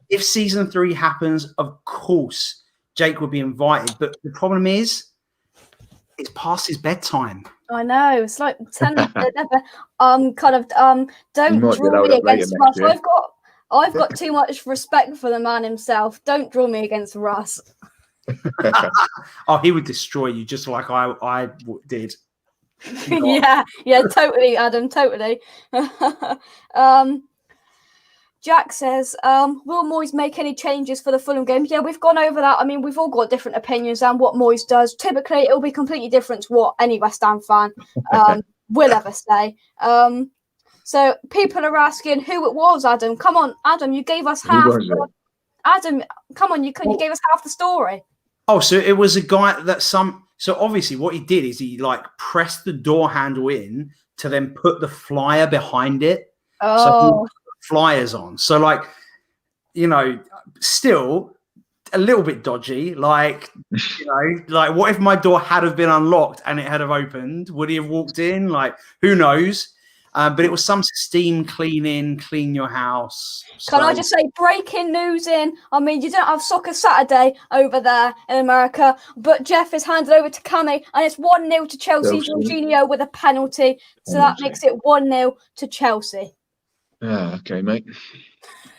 Speaker 6: if season 3 happens, of course, Jake would be invited. But the problem is, it's past his bedtime.
Speaker 1: I know. It's like don't draw me against Russ. I've got too much respect for the man himself. Don't draw me against Russ.
Speaker 6: Oh, he would destroy you just like I did.
Speaker 1: yeah, totally, Adam, totally. Jack says, will Moyes make any changes for the Fulham game? Yeah, we've gone over that. I mean, we've all got different opinions on what Moyes does. Typically, it'll be completely different to what any West Ham fan will ever say. So people are asking who it was, Adam. Come on, Adam, you gave us half. Adam, come on, you gave us half the story.
Speaker 6: Oh, so it was a guy that So obviously what he did is he like pressed the door handle in to then put the flyer behind it.
Speaker 1: Oh.
Speaker 6: So he put flyers on. So like, you know, still a little bit dodgy. Like, you know, like what if my door had have been unlocked and it had have opened? Would he have walked in? Like, who knows? But it was some steam cleaning, clean your house.
Speaker 1: Can I just say, breaking news in? I mean, you don't have Soccer Saturday over there in America, but Jeff is handed over to Cammy, and it's 1-0 to Chelsea. Jorginho with a penalty. So that makes it 1-0 to Chelsea.
Speaker 8: Okay, mate.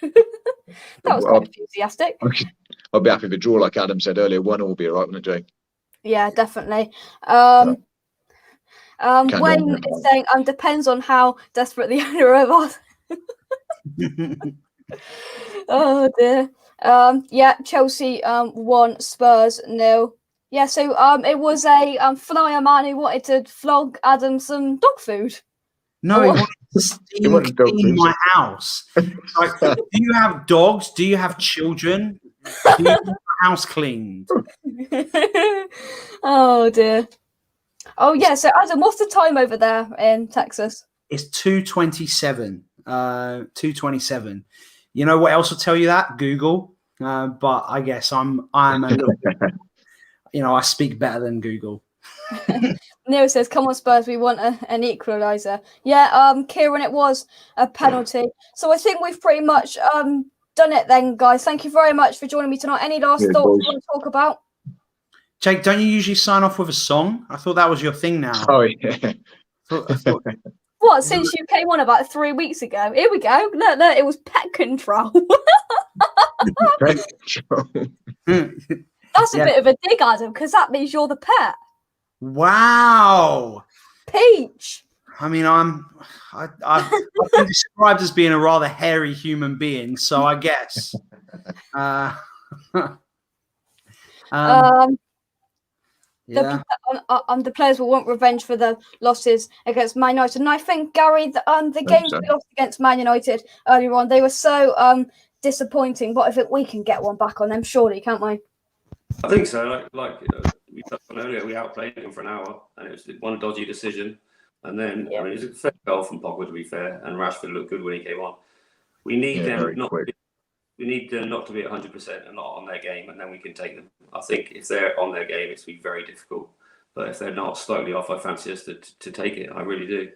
Speaker 1: That was quite enthusiastic.
Speaker 8: I'll be happy with a draw, like Adam said earlier. 1 will be all right, wouldn't it, Jake?
Speaker 1: Yeah, definitely. Wayne is saying, depends on how desperate the owner of us. Oh dear. Yeah, Chelsea 1, Spurs 0. Yeah, so it was a flyer man who wanted to flog Adam some dog food.
Speaker 6: No, he wanted to steam clean my house. Like, do you have dogs? Do you have children? Do you have your house cleaned?
Speaker 1: Oh dear. Oh yeah, so Adam, what's the time over there in Texas?
Speaker 6: It's 2:27. 2:27. You know what else will tell you that? Google. But I guess I'm a little bit, you know, I speak better than Google.
Speaker 1: Neil says, "Come on, Spurs, we want an equaliser." Yeah, Kieran, it was a penalty. So I think we've pretty much done it then, guys. Thank you very much for joining me tonight. Any last thoughts you want to talk about?
Speaker 6: Jake, don't you usually sign off with a song? I thought that was your thing now.
Speaker 8: Oh, yeah.
Speaker 6: I thought...
Speaker 1: What, since you came on about 3 weeks ago? Here we go. Look, it was pet control.
Speaker 8: Pet control.
Speaker 1: That's a bit of a dig, Adam, because that means you're the pet.
Speaker 6: Wow.
Speaker 1: Peach.
Speaker 6: I mean, I've been described as being a rather hairy human being, so I guess. Yeah.
Speaker 1: The players will want revenge for the losses against Man United. And I think, Gary, the games we lost against Man United earlier on, they were so disappointing. But I think we can get one back on them, surely, can't we?
Speaker 7: I think so. Like we touched on earlier, we outplayed them for an hour, and it was one dodgy decision. And then, I mean, it was a fair goal from Pogba, to be fair, and Rashford looked good when he came on. We need them not. We need them not to be 100% and not on their game, and then we can take them. I think if they're on their game, it's be very difficult. But if they're not slightly off, I fancy us to take it. I really do.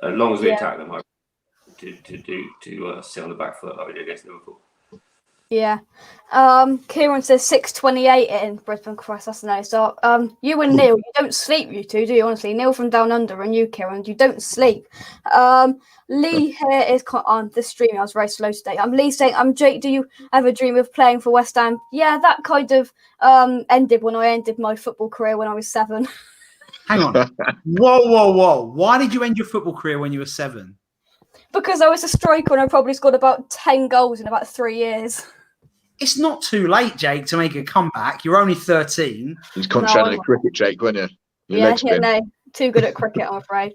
Speaker 7: As long as we attack them, I to sit on the back foot like we did against Liverpool.
Speaker 1: Yeah. Kieran says 6:28 in Brisbane. Christ, that's nice. So, you and Neil, you don't sleep, you two, do you? Honestly, Neil from Down Under and you, Kieran, you don't sleep. Lee here is on the stream. I was very slow today. Lee saying, Jake, do you ever dream of playing for West Ham? Yeah, that kind of ended when I ended my football career when I was 7.
Speaker 6: Hang on. Whoa. Why did you end your football career when you were 7?
Speaker 1: Because I was a striker and I probably scored about 10 goals in about 3 years.
Speaker 6: It's not too late, Jake, to make a comeback. You're only 13.
Speaker 8: He's concentrating on cricket, Jake, weren't you?
Speaker 1: No, too good at cricket, I'm afraid.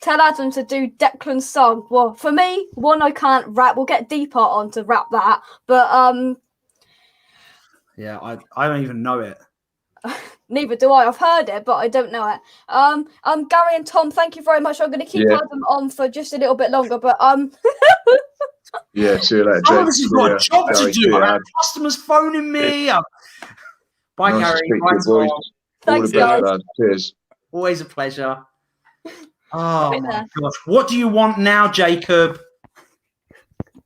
Speaker 1: Tell Adam to do Declan's song. Well, for me, one, I can't rap. We'll get Deepart on to rap that. But
Speaker 6: yeah, I don't even know it.
Speaker 1: Neither do I. I've heard it, but I don't know it. Gary and Tom, thank you very much. I'm going to keep Adam on for just a little bit longer, but
Speaker 8: yeah, see you later, Jake.
Speaker 6: This has got a job to do. I have customers phoning me. Bye,
Speaker 8: nice
Speaker 6: Gary.
Speaker 8: Bye,
Speaker 1: Tom. Thanks, guys.
Speaker 8: Lad. Cheers.
Speaker 6: Always a pleasure. Oh my gosh! What do you want now, Jacob?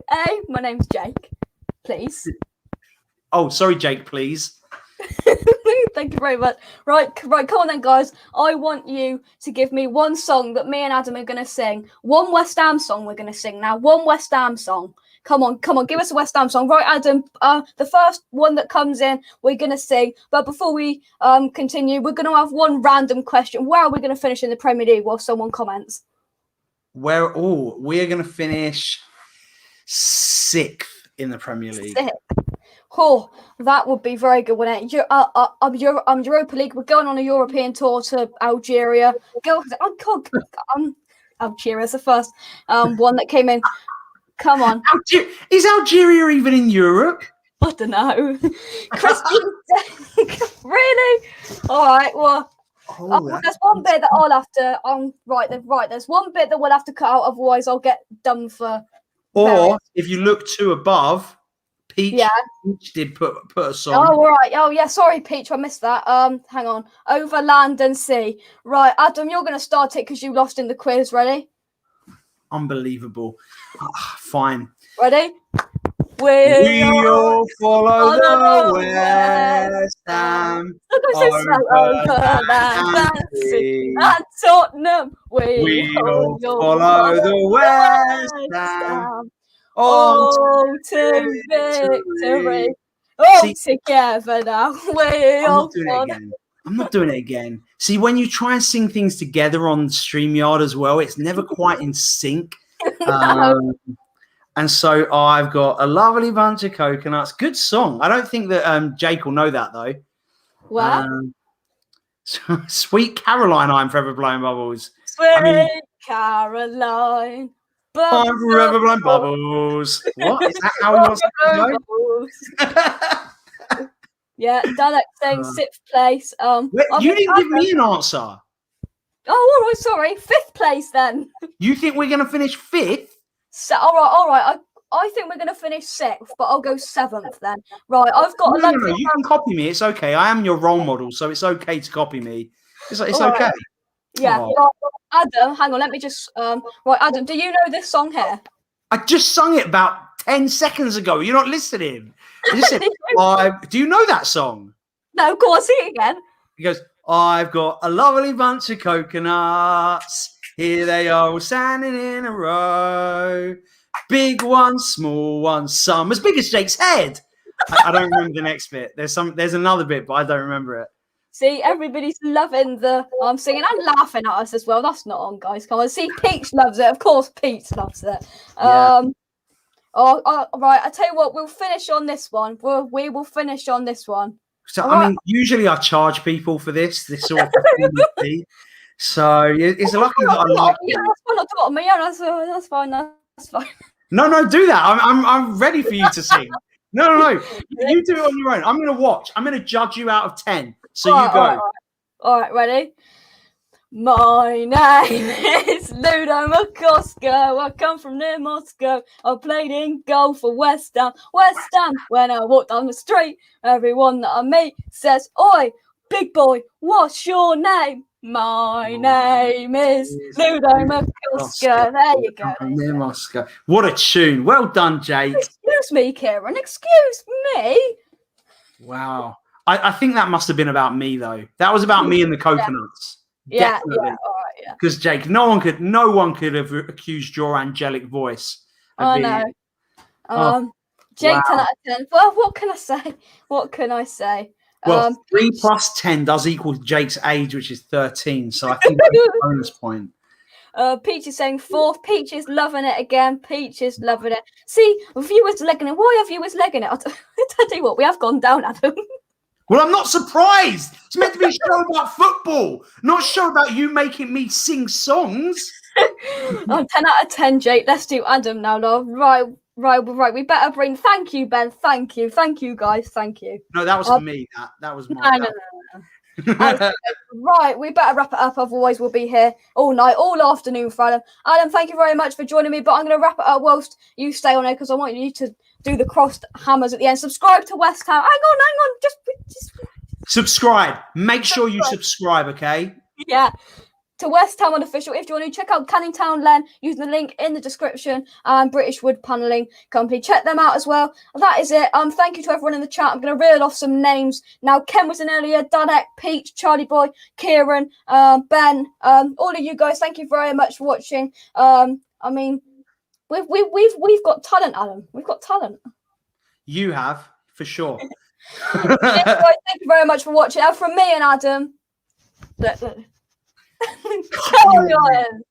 Speaker 1: Hey, my name's Jake. Please.
Speaker 6: Oh, sorry, Jake. Please.
Speaker 1: Thank you very much. Right, come on then, guys. I want you to give me one song that me and Adam are going to sing. One West Ham song we're going to sing now. One West Ham song. Come on. Give us a West Ham song. Right, Adam, the first one that comes in, we're going to sing. But before we continue, we're going to have one random question. Where are we going to finish in the Premier League while someone comments?
Speaker 6: We're going to finish 6th in the Premier League. 6th.
Speaker 1: Oh, that would be very good, wouldn't it? Europa League. We're going on a European tour to Algeria. Algeria's the first one that came in. Come on.
Speaker 6: Is Algeria even in Europe?
Speaker 1: I don't know. Christian, really? All right. Well, there's one bit that I'll have to. Right. There's one bit that we'll have to cut out. Otherwise, I'll get done for.
Speaker 6: Or if you look to above, Peach did put a song.
Speaker 1: Oh, all right. Oh, yeah. Sorry, Peach. I missed that. Hang on. Over land and sea. Right, Adam, you're going to start it because you lost in the quiz. Ready?
Speaker 6: Unbelievable. Fine.
Speaker 1: Ready?
Speaker 6: We'll follow the West Ham over land and sea.
Speaker 1: At Tottenham,
Speaker 6: we'll follow the West Ham
Speaker 1: on to victory. Oh, together now.
Speaker 6: I'm not doing it again. See, when you try and sing things together on StreamYard as well, it's never quite in sync. And so I've got a lovely bunch of coconuts. Good song. I don't think that Jake will know that, though.
Speaker 1: What?
Speaker 6: Sweet Caroline, I'm forever blowing bubbles.
Speaker 1: Sweet Caroline.
Speaker 6: I'm forever blowing bubbles. What? Is that how he wants to go?
Speaker 1: Yeah, Dalek saying 6th place.
Speaker 6: You didn't give me an answer.
Speaker 1: Oh, all right, sorry. 5th place then.
Speaker 6: You think we're going to finish 5th?
Speaker 1: So, all right. I think we're going to finish 6th, but I'll go 7th then. Right, I've got
Speaker 6: No, you can copy me. It's okay. I am your role model, so it's okay to copy me. It's okay.
Speaker 1: Right. Yeah. Right, Adam, hang on. Let me just. Right, Adam, do you know this song here?
Speaker 6: I just sung it about 10 seconds ago. You're not listening. Listen, do you know that song?
Speaker 1: No, go on, sing it again.
Speaker 6: He goes, I've got a lovely bunch of coconuts. Here they are all standing in a row. Big ones, small ones, some as big as Jake's head. I don't remember the next bit. There's another bit, but I don't remember it.
Speaker 1: See, everybody's loving the I'm singing and laughing at us as well. That's not on, guys. Come on. See, Peach loves it. Of course, Peach loves it.
Speaker 6: Yeah.
Speaker 1: Right. I tell you what, we'll finish on this one. We will finish on this one.
Speaker 6: So, I mean, usually I charge people for this sort of thing. So it's lucky that I like it.
Speaker 1: That's fine. That's fine.
Speaker 6: No, do that. I'm ready for you to sing. No. You do it on your own. I'm going to watch. I'm going to judge you out of 10. So you go.
Speaker 1: All right, ready? My name is Ludo Makosko. I come from near Moscow. I played in goal for West Ham. When I walk down the street, everyone that I meet says, "Oi, big boy, what's your name?" My name is Ludo Makosko. There you go.
Speaker 6: Near Moscow. What a tune. Well done, Jake.
Speaker 1: Excuse me, Kieran. Excuse me.
Speaker 6: Wow. I think that must have been about me, though. That was about me and the coconuts.
Speaker 1: Yeah. All right, yeah.
Speaker 6: Because Jake, no one could have accused your angelic voice.
Speaker 1: Oh no. Jake, wow. 10 out of 10. Well, what can I say?
Speaker 6: Well, 3 plus 10 does equal Jake's age, which is 13. So I think that's a bonus point.
Speaker 1: Peach is saying 4th. Peach is loving it again. Peach is loving it. See, viewers legging it. Why are viewers legging it? I tell you what, we have gone down, Adam.
Speaker 6: Well, I'm not surprised. It's meant to be a show about football, not a show about you making me sing songs.
Speaker 1: 10 out of 10, Jake. Let's do Adam now, love. Right. We better bring. Thank you, Ben. Thank you, guys. Thank you.
Speaker 6: No, that was for me. That was my.
Speaker 1: No. Right, we better wrap it up. Otherwise, we'll be here all night, all afternoon for Adam. Adam, thank you very much for joining me. But I'm going to wrap it up whilst you stay on here because I want you to do the crossed hammers at the end. Subscribe to West Ham. Hang on. Just
Speaker 6: subscribe. Make sure you subscribe, okay?
Speaker 1: Yeah. to West Ham Unofficial. If you want to check out Canning Town Len, using the link in the description, and British Wood Panelling Company. Check them out as well. That is it. Thank you to everyone in the chat. I'm going to reel off some names now. Ken was in earlier, Danek, Pete, Charlie Boy, Kieran, Ben, all of you guys. Thank you very much for watching. I mean, we've got talent, Alan. We've got talent.
Speaker 6: You have, for sure.
Speaker 1: Yes, guys, thank you very much for watching. And from me and Adam, carry on.